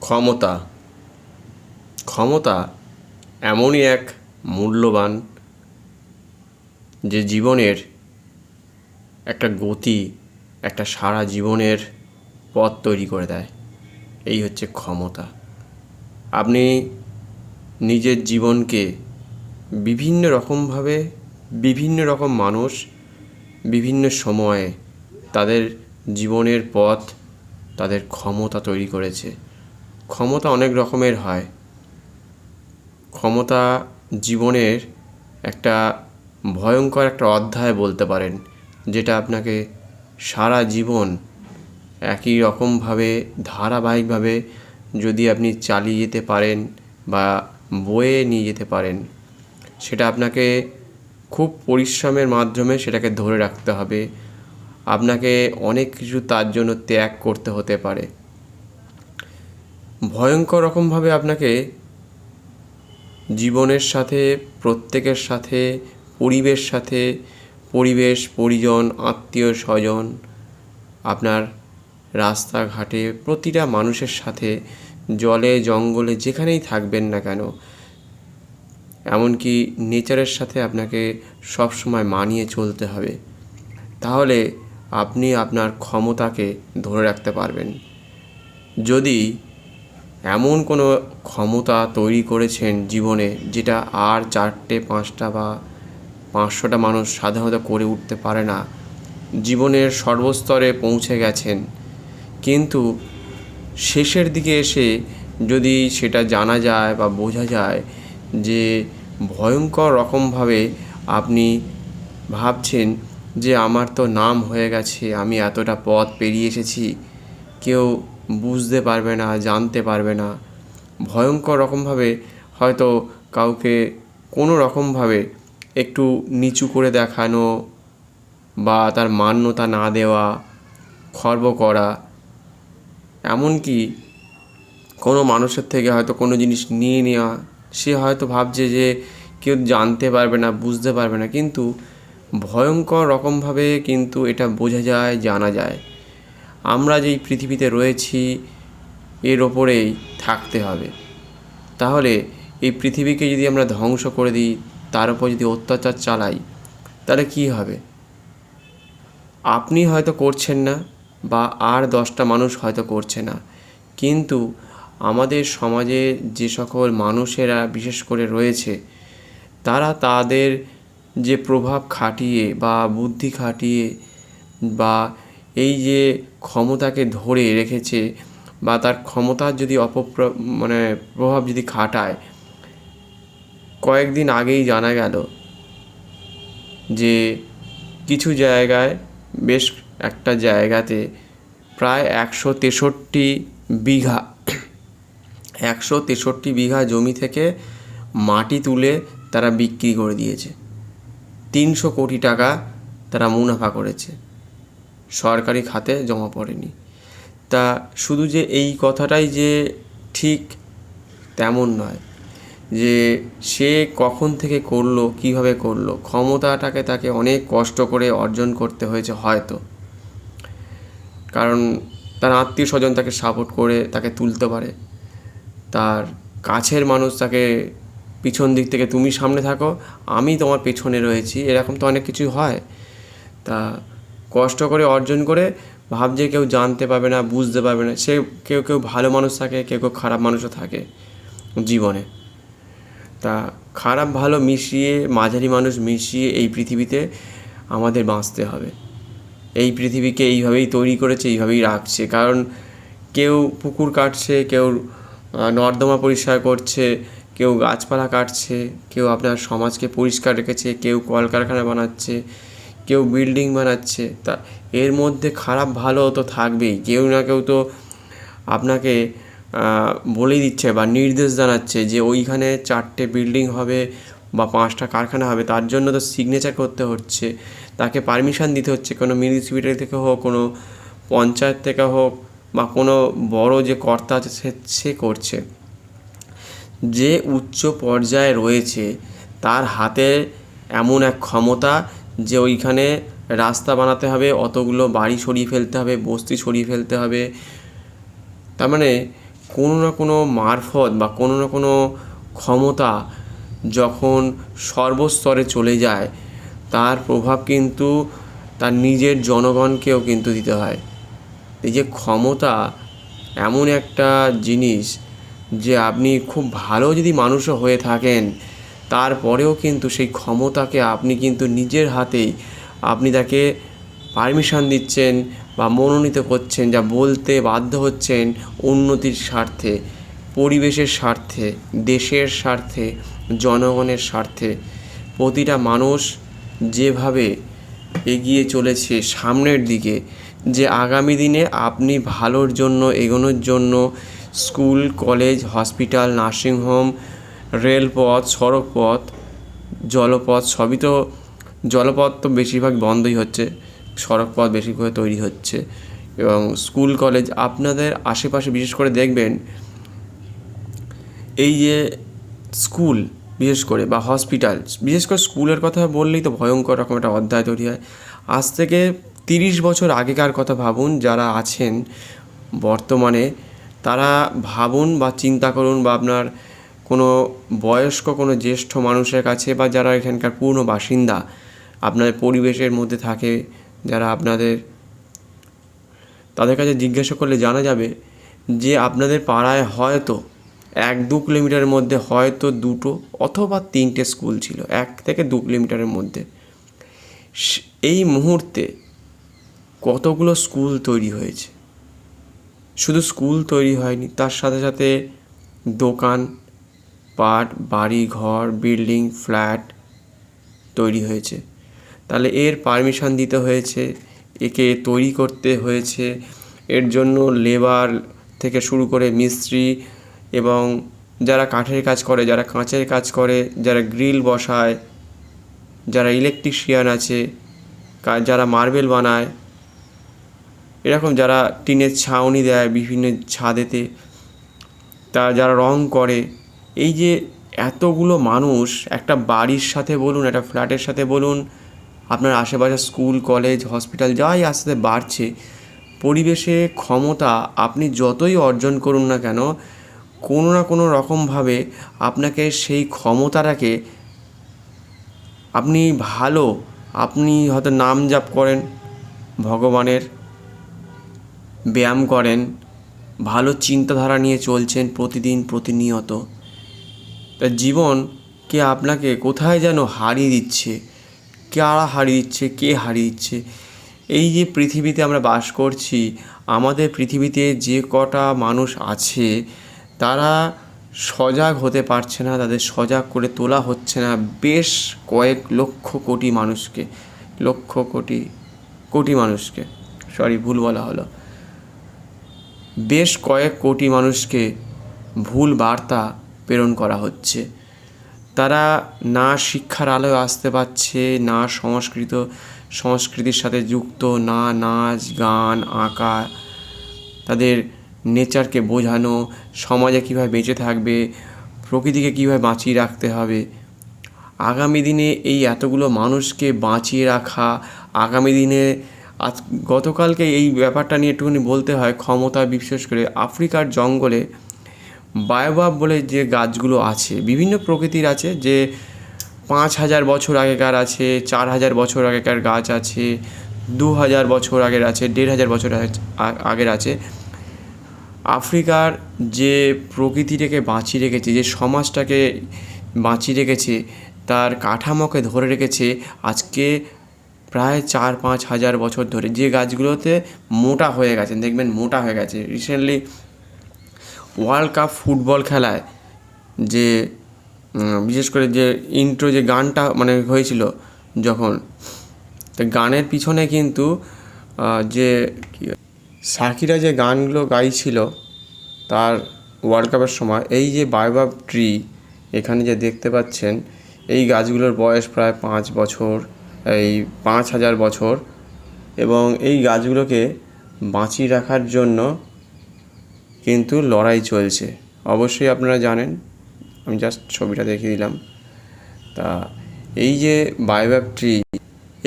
ক্ষমতা ক্ষমতা এমনই এক মূল্যবান যে জীবনের একটা গতি, একটা সারা জীবনের পথ তৈরি করে দেয়। এই হচ্ছে ক্ষমতা। আপনি নিজের জীবনকে বিভিন্ন রকমভাবে, বিভিন্ন রকম মানুষ বিভিন্ন সময়ে তাদের জীবনের পথ, তাদের ক্ষমতা তৈরি করেছে। ক্ষমতা অনেক রকমের হয়। ক্ষমতা জীবনের একটা ভয়ঙ্কর একটা অধ্যায় বলতে পারেন, যেটা আপনাকে সারা জীবন একই রকমভাবে ধারাবাহিকভাবে যদি আপনি চালিয়ে যেতে পারেন বা বয়ে নিয়ে যেতে পারেন, সেটা আপনাকে খুব পরিশ্রমের মাধ্যমে সেটাকে ধরে রাখতে হবে। আপনাকে অনেক কিছু তার জন্য ত্যাগ করতে হতে পারে। ভয়ঙ্কর রকমভাবে আপনাকে জীবনের সাথে, প্রত্যেকের সাথে, পরিবেশ, পরিজন, আত্মীয় স্বজন, আপনার রাস্তাঘাটে প্রতিটা মানুষের সাথে, জলে জঙ্গলে যেখানেই থাকবেন না কেন, এমনকি নেচারের সাথে আপনাকে সবসময় মানিয়ে চলতে হবে। তাহলে আপনি আপনার ক্ষমতাকে ধরে রাখতে পারবেন। যদি এমন কোনো ক্ষমতা তৈরি করেছেন জীবনে, যেটা আর 4টে 5টা বা 500টা মানুষ সাধারণত করে উঠতে পারে না, জীবনের সর্বস্তরে পৌঁছে গেছেন, কিন্তু শেষের দিকে এসে যদি সেটা জানা যায় বা বোঝা যায় যে ভয়ঙ্কর রকমভাবে আপনি ভাবছেন যে আমার তো নাম হয়ে গেছে, আমি এতটা পথ পেরিয়ে এসেছি, কেউ বুঝতে পারবে না, জানতে পারবে না, ভয়ঙ্কর রকমভাবে হয়তো কাউকে কোনো রকমভাবে একটু নিচু করে দেখানো বা তার মান্যতা না দেওয়া, খর্ব করা, এমনকি কোনো মানুষের থেকে হয়তো কোনো জিনিস নিয়ে নেওয়া, সে হয়তো ভাবছে যে কেউ জানতে পারবে না, বুঝতে পারবে না, কিন্তু ভয়ঙ্কর রকমভাবে কিন্তু এটা বোঝা যায়, জানা যায়। আমরা যেই পৃথিবীতে রয়েছি এর ওপরেই থাকতে হবে। তাহলে এই পৃথিবীকে যদি আমরা ধ্বংস করে দিই, তার উপর যদি অত্যাচার চালাই, তাহলে কী হবে? আপনি হয়তো করছেন না, বা আর 10টা মানুষ হয়তো করছে না, কিন্তু আমাদের সমাজে যে সকল মানুষেরা বিশেষ করে রয়েছে, তারা তাদের যে প্রভাব খাটিয়ে বা বুদ্ধি খাটিয়ে বা এই যে ক্ষমতাকে ধরে রেখেছে, বা তার ক্ষমতার যদি প্রভাব যদি খাটায়, কয়েকদিন আগেই জানা গেল যে কিছু জায়গায়, বেশ একটা জায়গাতে প্রায় 163 বিঘা জমি থেকে মাটি তুলে তারা বিক্রি করে দিয়েছে। 300 কোটি টাকা তারা মুনাফা করেছে, সরকারি খাতে জমা পড়েনি। তা শুধু যে এই কথাটাই যে ঠিক তেমন নয়, যে সে কখন থেকে করলো, কিভাবে করলো, ক্ষমতাটাকে তাকে অনেক কষ্ট করে অর্জন করতে হয়েছে হয়তো, কারণ তার আত্মীয় স্বজন তাকে সাপোর্ট করে তাকে তুলতে পারে, তার কাছের মানুষ তাকে পিছন দিক থেকে, তুমি সামনে থাকো, আমি তোমার পেছনে রয়েছি, এরকম তো অনেক কিছু হয়। তা কষ্ট করে অর্জন করে ভাবছে কেউ জানতে পারবে না, বুঝতে পারবে না। সে কেউ কেউ ভালো মানুষ থাকে, কেউ কেউ খারাপ মানুষও থাকে জীবনে। তা খারাপ ভালো মিশিয়ে, মাঝারি মানুষ মিশিয়ে এই পৃথিবীতে আমাদের বাঁচতে হবে। এই পৃথিবীকে এইভাবেই তৈরি করেছে, এইভাবেই রাখছে। কারণ কেউ পুকুর কাটছে, কেউ নর্দমা পরিষ্কার করছে, কেউ গাছপালা কাটছে, কেউ আপনার সমাজকে পরিষ্কার রেখেছে, কেউ কলকারখানা বানাচ্ছে, কেউ বিল্ডিং বানাচ্ছে। তা এর মধ্যে খারাপ ভালো তো থাকবেই। কেউ না কেউ তো আপনাকে বলেই দিচ্ছে বা নির্দেশ জানাচ্ছে যে ওইখানে 4টে বিল্ডিং হবে বা 5টা কারখানা হবে, তার জন্য তো সিগনেচার করতে হচ্ছে, তাকে পারমিশন দিতে হচ্ছে, কোনো মিউনিসিপ্যালিটি থেকে হোক, কোনো পঞ্চায়েত থেকে হোক, বা কোনো বড় যে কর্তা আছে সে করছে। যে উচ্চ পর্যায়ে রয়েছে তার হাতে এমন এক ক্ষমতা যে ওইখানে রাস্তা বানাতে হবে, অতগুলো বাড়ি সরিয়ে ফেলতে হবে, বস্তি সরিয়ে ফেলতে হবে। তার মানে কোনো না কোনো মারফত বা কোনো না কোনো ক্ষমতা যখন সর্বস্তরে চলে যায়, তার প্রভাব কিন্তু তার নিজের জনগণকেও কিন্তু দিতে হয়। এই যে ক্ষমতা এমন একটা জিনিস যে আপনি খুব ভালো যদি মানুষও হয়ে থাকেন, তারপরেও কিন্তু সেই ক্ষমতাকে আপনি কিন্তু নিজের হাতেই আপনি তাকে পারমিশন দিচ্ছেন বা মনোনীত করছেন, যা বলতে বাধ্য হচ্ছেন উন্নতির স্বার্থে, পরিবেশের স্বার্থে, দেশের স্বার্থে, জনগণের স্বার্থে। প্রতিটা মানুষ যেভাবে এগিয়ে চলেছে সামনের দিকে, যে আগামী দিনে আপনি ভালোর জন্য এগোনোর জন্য স্কুল, কলেজ, হসপিটাল, নার্সিংহোম, রেলপথ, সড়কপথ, জলপথ, সবই তো, জলপথ তো বেশিরভাগ বন্ধই হচ্ছে, সড়কপথ বেশি করে তৈরি হচ্ছে। এবং স্কুল, কলেজ আপনাদের আশেপাশে বিশেষ করে দেখবেন, এই যে স্কুল বিশেষ করে বা হসপিটাল, বিশেষ করে স্কুলের কথা বললেই তো ভয়ঙ্কর রকম একটা অধ্যায় তৈরি হয়। আজ থেকে 30 বছর আগেকার কথা ভাবুন, যারা আছেন বর্তমানে তারা ভাবুন বা চিন্তা করুন, বা আপনার কোনো বয়স্ক কোনো জ্যেষ্ঠ মানুষের কাছে বা যারা এখানকার পূর্ণ বাসিন্দা আপনাদের পরিবেশের মধ্যে থাকে, যারা আপনাদের, তাদের কাছে জিজ্ঞাসা করলে জানা যাবে যে আপনাদের পাড়ায় হয়তো 1-2 কিলোমিটারের মধ্যে হয়তো 2টো অথবা 3টে স্কুল ছিল, 1 থেকে 2 কিলোমিটারের মধ্যে। এই মুহূর্তে কতগুলো স্কুল তৈরি হয়েছে। শুধু স্কুল তৈরি হয়নি, তার সাথে সাথে দোকান পাট, বাড়ি ঘর, বিল্ডিং, ফ্ল্যাট তৈরি হয়েছে। তাহলে এর পারমিশন দিতে হয়েছে, একে তৈরি করতে হয়েছে, এর জন্য লেবার থেকে শুরু করে মিস্ত্রি এবং যারা কাঠের কাজ করে, যারা কাঁচের কাজ করে, যারা গ্রিল বসায়, যারা ইলেকট্রিশিয়ান আছে, যারা মার্বেল বানায়, এরকম যারা টিনের ছাউনি দেয় বিভিন্ন ছাদেতে, যারা রং করে, এই যে এতগুলো মানুষ একটা বাড়ির সাথে বলুন, একটা ফ্ল্যাটের সাথে বলুন, আপনার আশেপাশে স্কুল, কলেজ, হসপিটাল যাই আস্তে বাড়ছে, পরিবেশে ক্ষমতা আপনি যতই অর্জন করুন না কেন, কোনো না কোনো রকমভাবে আপনাকে সেই ক্ষমতাটাকে আপনি ভালো, আপনি হয়তো নাম জাপ করেন ভগবানের, ব্যায়াম করেন, ভালো চিন্তাধারা নিয়ে চলছেন প্রতিদিন প্রতিনিয়ত, তা জীবনকে আপনাকে কোথায় যেন হারিয়ে দিচ্ছে। কারা হারিয়ে দিচ্ছে, কে হারিয়ে দিচ্ছে? এই যে পৃথিবীতে আমরা বাস করছি, আমাদের পৃথিবীতে যে কটা মানুষ আছে তারা সজাগ হতে পারছে না, তাদের সজাগ করে তোলা হচ্ছে না। বেশ কয়েক লক্ষ কোটি মানুষকে, লক্ষ কোটি কোটি মানুষকে, সরি ভুল বলা হলো, বেশ কয়েক কোটি মানুষকে ভুল বার্তা প্রেরণ করা হচ্ছে। তারা না শিক্ষার আলোয় আসতে পারছে, না সংস্কৃতির সাথে যুক্ত, না নাচ গান আঁকা, তাদের নেচারকে বোঝানো, সমাজে কীভাবে বেঁচে থাকবে, প্রকৃতিকে কীভাবে বাঁচিয়ে রাখতে হবে। আগামী দিনে এই এতগুলো মানুষকে বাঁচিয়ে রাখা, আগামী দিনে গতকালকে এই ব্যাপারটা নিয়ে একটুখানি বলতে হয়, ক্ষমতা, বিশেষ করে আফ্রিকার জঙ্গলে বায়োবাব বলে যে গাছগুলো আছে, বিভিন্ন প্রকৃতির আছে, যে 5000 বছর আগেকার আছে, 4000 বছর আগেকার গাছ আছে, 2000 বছর আগের আছে, 1500 বছর আগের আছে। আফ্রিকার যে প্রকৃতিটাকে বাঁচিয়ে রেখেছে, যে সমাজটাকে বাঁচিয়ে রেখেছে, তার কাঠামোকে ধরে রেখেছে আজকে প্রায় 4-5 হাজার বছর ধরে। যে গাছগুলোতে মোটা হয়ে গেছে, দেখবেন মোটা হয়ে গেছে। রিসেন্টলি ওয়ার্ল্ড কাপ ফুটবল খেলায় যে বিশেষ করে যে ইন্ট্রো যে গানটা মানে হয়েছিল, যখন তো গানের পিছনে কিন্তু যে সাকিরা যে গানগুলো গাইছিল তার ওয়ার্ল্ড কাপের সময়, এই যে বায়োবাব ট্রি এখানে যে দেখতে পাচ্ছেন, এই গাছগুলোর বয়স প্রায় 5 বছর, এই 5000 বছর, এবং এই গাছগুলোকে বাঁচিয়ে রাখার জন্য কিন্তু লড়াই চলছে। অবশ্যই আপনারা জানেন, আমি জাস্ট ছবিটা দেখিয়ে দিলাম। তা এই যে বায়োবাব ট্রি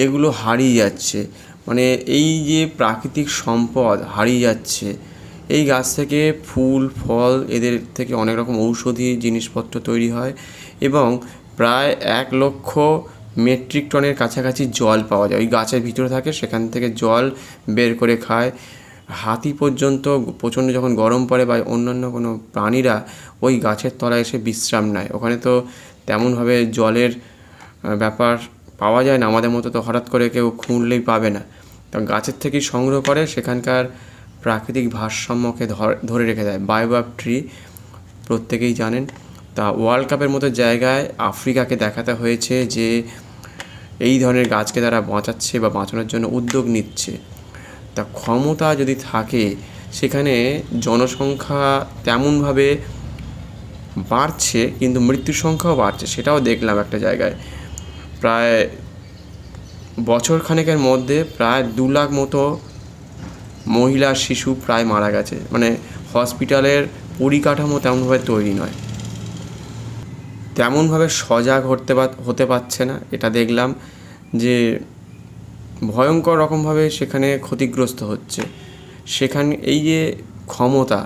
এগুলো হারিয়ে যাচ্ছে, মানে এই যে প্রাকৃতিক সম্পদ হারিয়ে যাচ্ছে, এই গাছ থেকে ফুল ফল এদের থেকে অনেক রকম ঔষধি জিনিসপত্র তৈরি হয় এবং প্রায় 1,00,000 মেট্রিক টনের কাছাকাছি জল পাওয়া যায়। ওই গাছের ভিতরে থাকে, সেখান থেকে জল বের করে খায়। হাতি পর্যন্ত প্রচণ্ড যখন গরম পড়ে বা অন্যান্য কোনো প্রাণীরা ওই গাছের তলায় এসে বিশ্রাম নেয়। ওখানে তো তেমনভাবে জলের ব্যাপার পাওয়া যায় না, আমাদের মতো তো হঠাৎ করে কেউ খুঁড়লেই পাবে না। তো গাছের থেকেই সংগ্রহ করে, সেখানকার প্রাকৃতিক ভারসাম্যকে ধরে রেখে দেয়। বায়োবাব ট্রি প্রত্যেকেই জানেন। তা ওয়ার্ল্ড কাপের মতো জায়গায় আফ্রিকাকে দেখাতে হয়েছে যে এই ধরনের গাছকে তারা বাঁচাচ্ছে বা বাঁচানোর জন্য উদ্যোগ নিচ্ছে। তা ক্ষমতা যদি থাকে, সেখানে জনসংখ্যা তেমনভাবে বাড়ছে কিন্তু মৃত্যুর সংখ্যাও বাড়ছে, সেটাও দেখলাম একটা জায়গায়। প্রায় বছরখানেকের মধ্যে প্রায় 2 লাখ মতো মহিলা শিশু প্রায় মারা গেছে। মানে হসপিটালের পরিকাঠামো তেমনভাবে তৈরি নয়, তেমনভাবে সজাগ হতে পারছে না। এটা দেখলাম যে ভয়ঙ্কর রকমভাবে সেখানে ক্ষতিগ্রস্ত হচ্ছে। সেখানে এই যে ক্ষমতা,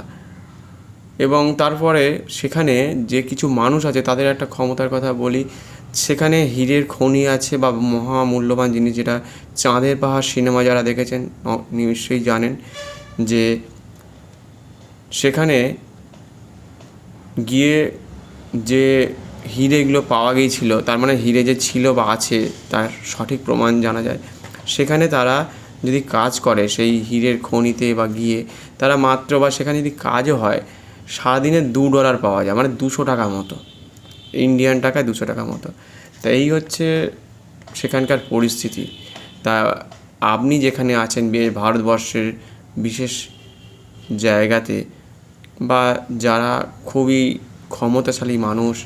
এবং তারপরে সেখানে যে কিছু মানুষ আছে তাদের একটা ক্ষমতার কথা বলি। সেখানে হীরের খনি আছে বা মহামূল্যবান জিনিস, যেটা চাঁদের পাহাড় সিনেমা যারা দেখেছেন নিশ্চয়ই জানেন যে সেখানে গিয়ে যে হিরেগুলো পাওয়া গিয়েছিল, তার মানে হিরে যে ছিল বা আছে তার সঠিক প্রমাণ জানা যায়। সেখানে তারা যদি কাজ করে সেই হীরের খনিতে বা গিয়ে তারা মাত্র, বা সেখানে যদি কাজও হয়, সারাদিনে $2 পাওয়া যায়, মানে 200 টাকা মতো, ইন্ডিয়ান টাকায় 200 টাকা মতো। তা এই হচ্ছে সেখানকার পরিস্থিতি। তা আপনি যেখানে আছেন ভারতবর্ষের বিশেষ জায়গাতে, বা যারা খুবই ক্ষমতাশালী মানুষ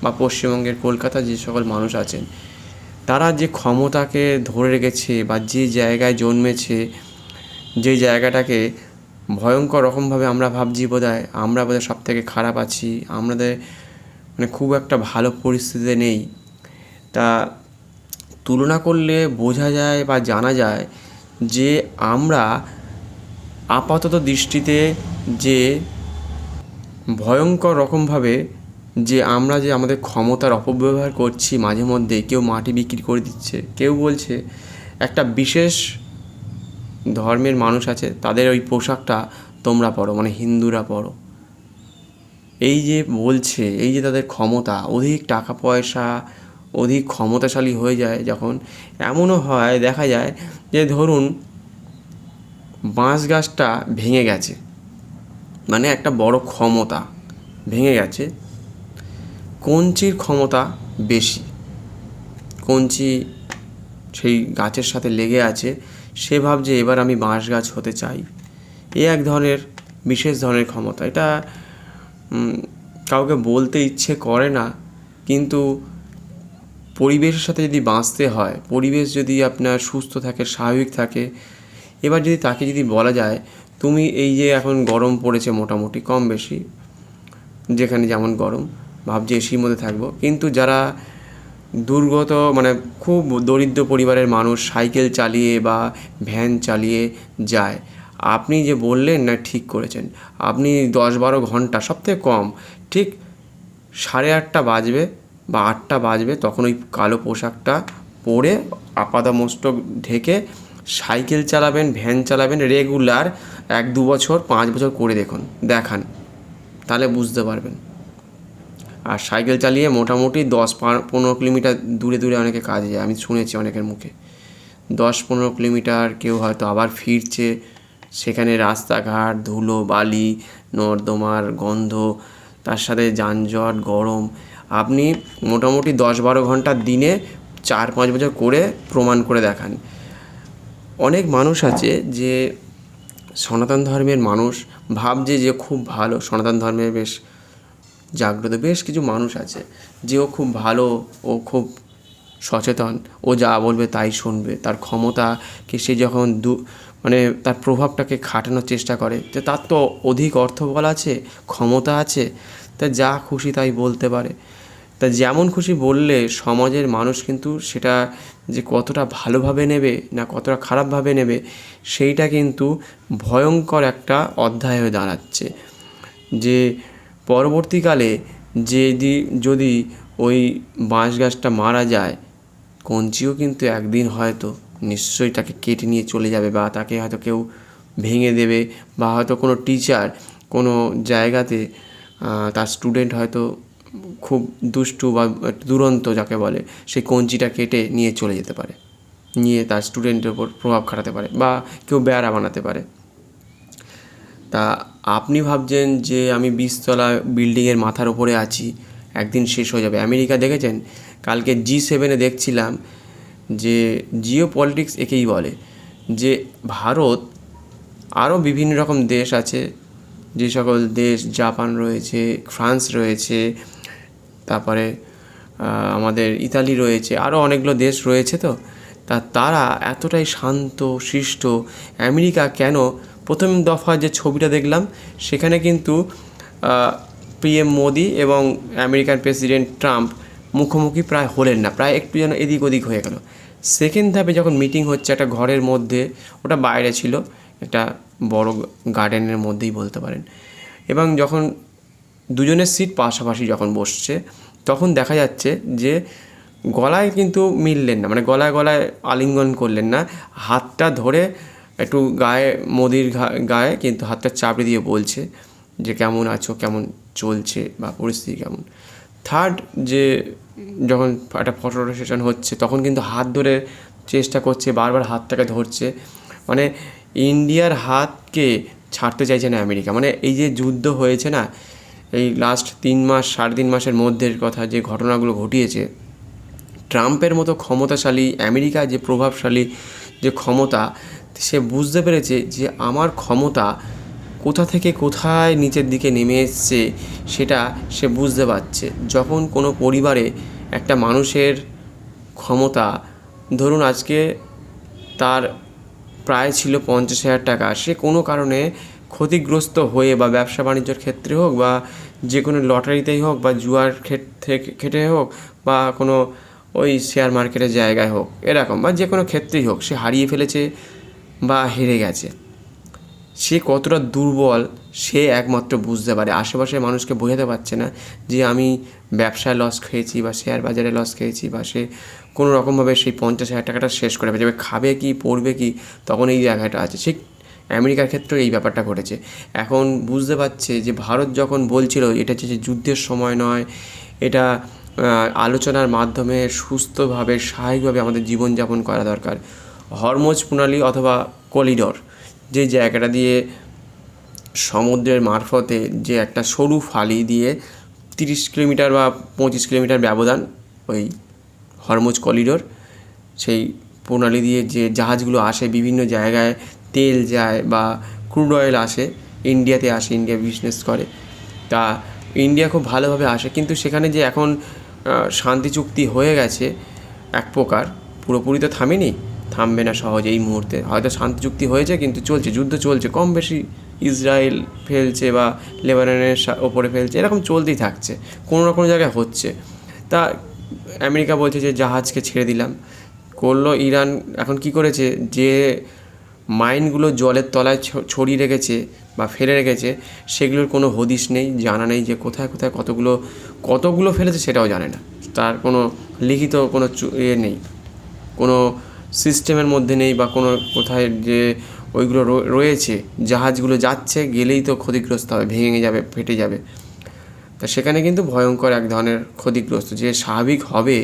বা পশ্চিমবঙ্গের কলকাতায় যে সকল মানুষ আছেন, তারা যে ক্ষমতাকে ধরে রেখেছে বা যে জায়গায় জন্মেছে, যে জায়গাটাকে ভয়ঙ্কর রকমভাবে আমরা ভাবছি আমরা বোধহয় সব থেকে খারাপ আছি, আমাদের মানে খুব একটা ভালো পরিস্থিতিতে নেই। তা তুলনা করলে বোঝা যায় বা জানা যায় যে আমরা আপাতত দৃষ্টিতে যে ভয়ঙ্কর রকমভাবে যে আমরা যে আমাদের ক্ষমতার অপব্যবহার করছি, মাঝে মধ্যে কেউ মাটি বিক্রি করে দিচ্ছে, কেউ বলছে একটা বিশেষ ধর্মের মানুষ আছে তাদের ওই পোশাকটা তোমরা পরো, মানে হিন্দুরা পরো। এই যে বলছে, এই যে তাদের ক্ষমতা, অধিক টাকা পয়সা, অধিক ক্ষমতাশালী হয়ে যায় যখন, এমনও হয় দেখা যায় যে ধরুন বাঁশ গাছটা ভেঙে গেছে, মানে একটা বড় ক্ষমতা ভেঙে গেছে, কঞ্চির ক্ষমতা বেশি, কঞ্চি সেই গাছের সাথে লেগে আছে, সে ভাবছে এবার আমি বাঁশ গাছ হতে চাই। এ এক ধরনের বিশেষ ধরনের ক্ষমতা। এটা কাউকে বলতে ইচ্ছে করে না, কিন্তু পরিবেশের সাথে যদি বাঁচতে হয়, পরিবেশ যদি আপনার সুস্থ থাকে, স্বাভাবিক থাকে, এবার যদি তাকে যদি বলা যায় তুমি এই যে এখন গরম পড়েছে মোটামুটি কম বেশি, যেখানে যেমন গরম, ভাবছি এসির মধ্যে থাকবো, কিন্তু যারা দুর্গত মানে খুব দরিদ্র পরিবারের মানুষ সাইকেল চালিয়ে বা ভ্যান চালিয়ে যায়, আপনি যে বললেন না ঠিক করেছেন, আপনি 10-12 ঘন্টা সবথেকে কম, ঠিক 8:30 বাজবে বা 8টা বাজবে, তখন ওই কালো পোশাকটা পরে আপাদমস্তক ঢেকে সাইকেল চালাবেন, ভ্যান চালাবেন রেগুলার 1-2 বছর 5 বছর করে দেখান, তাহলে বুঝতে পারবেন। আর সাইকেল চালিয়ে মোটামুটি 10-15 কিলোমিটার দূরে দূরে অনেকে কাজে যায়, আমি শুনেছি অনেকের মুখে। 10-15 কিলোমিটার কেউ হয়তো আবার ফিরছে, সেখানে রাস্তাঘাট, ধুলো বালি, নর্দমার গন্ধ, তার সাথে যানজট, গরম, আপনি মোটামুটি 10-12 ঘন্টার দিনে 4-5 বছর করে প্রমাণ করে দেখান। অনেক মানুষ আছে যে সনাতন ধর্মের মানুষ ভাবছে যে খুব ভালো, সনাতন ধর্মের বেশ জাগ্রত বেশ কিছু মানুষ আছে যে ও খুব ভালো, ও খুব সচেতন, ও যা বলবে তাই শুনবে, তার ক্ষমতাকে সে যখন মানে তার প্রভাবটাকে খাটানোর চেষ্টা করে, যে তার তো অধিক অর্থবল আছে, ক্ষমতা আছে, তা যা খুশি তাই বলতে পারে। তা যেমন খুশি বললে সমাজের মানুষ কিন্তু সেটা যে কতটা ভালোভাবে নেবে না কতটা খারাপভাবে নেবে, সেইটা কিন্তু ভয়ঙ্কর একটা অধ্যায় হয়ে দাঁড়াচ্ছে। যে পরবর্তীকালে যদি ওই বাঁশ গাছটা মারা যায়, কঞ্চিও কিন্তু একদিন হয়তো নিশ্চয়ই তাকে কেটে নিয়ে চলে যাবে, বা তাকে হয়তো কেউ ভেঙে দেবে, বা হয়তো কোনো টিচার কোনো জায়গাতে তার স্টুডেন্ট হয়তো খুব দুষ্টু বা দুরন্ত যাকে বলে, সেই কঞ্চিটা কেটে নিয়ে চলে যেতে পারে, নিয়ে তার স্টুডেন্টের ওপর প্রভাব খাটাতে পারে, বা কেউ বেড়া বানাতে পারে। তা আপনি ভাবছেন যে আমি 20 তলা বিল্ডিংয়ের মাথার ওপরে আছি, একদিন শেষ হয়ে যাবে। আমেরিকা দেখেছেন, কালকে G7 দেখছিলাম যে জিও পলিটিক্স একেই বলে, যে ভারত আরও বিভিন্ন রকম দেশ আছে, যে সকল দেশ, জাপান রয়েছে, ফ্রান্স রয়েছে, তারপরে আমাদের ইতালি রয়েছে, আরও অনেকগুলো দেশ রয়েছে। তো তারা এতটাই শান্ত শিষ্ট। আমেরিকা কেন, প্রথম দফা যে ছবিটা দেখলাম সেখানে কিন্তু PM মোদি এবং আমেরিকান প্রেসিডেন্ট ট্রাম্প মুখোমুখি প্রায় হলেন না, প্রায় একটু যেন এদিক ওদিক হয়ে গেল। সেকেন্ড ধাপে যখন মিটিং হচ্ছে একটা ঘরের মধ্যে, ওটা বাইরে ছিল, একটা বড় গার্ডেনের মধ্যেই বলতে পারেন, এবং যখন দুজনের সিট পাশাপাশি যখন বসছে, তখন দেখা যাচ্ছে যে গলায় কিন্তু মিললেন না, মানে গলায় গলায় আলিঙ্গন করলেন না, হাতটা ধরে একটু গায়ে, মোদির গায়ে কিন্তু হাতটা চাপড়ে দিয়ে বলছে যে কেমন আছো, কেমন চলছে, বা পরিস্থিতি কেমন। থার্ড যে যখন একটা ফটো সেশন হচ্ছে, তখন কিন্তু হাত ধরে চেষ্টা করছে, বারবার হাতটাকে ধরছে, মানে ইন্ডিয়ার হাতকে ছাড়তে চাইছে না আমেরিকা। মানে এই যে যুদ্ধ হয়েছে না, এই লাস্ট 3 মাস 3.5 মাসের মধ্যের কথা, যে ঘটনাগুলো ঘটিয়েছে, ট্রাম্পের মতো ক্ষমতাশালী, আমেরিকা যে প্রভাবশালী যে ক্ষমতা, সে বুঝতে পেরেছে যে আমার ক্ষমতা কোথা থেকে কোথায় নিচের দিকে নেমে এসছে, সেটা সে বুঝতে পারছে। যখন কোনো পরিবারে একটা মানুষের ক্ষমতা, ধরুন আজকে তার প্রায় ছিল 50,000 টাকা, সে কোনো কারণে ক্ষতিগ্রস্ত হয়ে, বা ব্যবসা বাণিজ্যের ক্ষেত্রে হোক, বা যে কোনো লটারিতেই হোক, বা জুয়ার খেটে হোক, বা কোনো ওই শেয়ার মার্কেটের জায়গায় হোক, এরকম, বা যে কোনো ক্ষেত্রেই হোক, সে হারিয়ে ফেলেছে বা হেরে গেছে। সে কতটা দুর্বল সে একমাত্র বুঝতে পারে, আশেপাশের মানুষকে বোঝাতে পারছে না যে আমি ব্যবসায় লস খেয়েছি, বা শেয়ার বাজারে লস খেয়েছি, বা সে কোনো রকমভাবে সেই 50,000 টাকাটা শেষ করে ফেলবে, খাবে কি, পড়বে কি, তখন এই জায়গাটা আছে। ঠিক আমেরিকার ক্ষেত্রেও এই ব্যাপারটা ঘটেছে। এখন বুঝতে পারছে যে ভারত যখন বলছিল এটা হচ্ছে যে যুদ্ধের সময় নয়, এটা আলোচনার মাধ্যমে সুস্থভাবে স্বাভাবিকভাবে আমাদের জীবনযাপন করা দরকার। হরমোজ প্রণালী অথবা করিডর, যে জায়গাটা দিয়ে সমুদ্রের মারফতে যে একটা সরু ফালি দিয়ে 30 কিলোমিটার বা 25 কিলোমিটার ব্যবধান, ওই হরমুজ করিডর, সেই প্রণালী দিয়ে যে জাহাজগুলো আসে বিভিন্ন জায়গায়, তেল যায় বা ক্রুড অয়েল আসে, ইন্ডিয়াতে আসে, ইন্ডিয়া বিজনেস করে, তা ইন্ডিয়া খুব ভালোভাবে আসে। কিন্তু সেখানে যে এখন শান্তি চুক্তি হয়ে গেছে এক প্রকার, পুরোপুরি তো থামেনি, থামবে না সহজে এই মুহূর্তে। হয়তো শান্তি চুক্তি হয়েছে কিন্তু চলছে, যুদ্ধ চলছে, কম বেশি ইসরায়েল ফেলছে বা লেবাননের ওপরে ফেলছে, এরকম চলতেই থাকছে, কোনো না কোনো জায়গায় হচ্ছে। তা আমেরিকা বলছে যে জাহাজকে ছেড়ে দিলাম, করলো ইরান। এখন কি করেছে, যে মাইনগুলো জলের তলায় ছড়িয়ে রেখেছে বা ফেলে রেখেছে, সেগুলোর কোনো হদিশ নেই, জানা নেই যে কোথায় কোথায় কতগুলো ফেলেছে, সেটাও জানে না। তার কোনো লিখিত কোনো নেই, কোনো সিস্টেমের মধ্যে নেই, বা কোনো কোথায় যে ওইগুলো রয়েছে, জাহাজগুলো যাচ্ছে, গেলেই তো ক্ষতিগ্রস্ত হবে, ভেঙে যাবে, ফেটে যাবে। তা সেখানে কিন্তু ভয়ঙ্কর এক ধরনের ক্ষতিগ্রস্ত, যে স্বাভাবিক হবে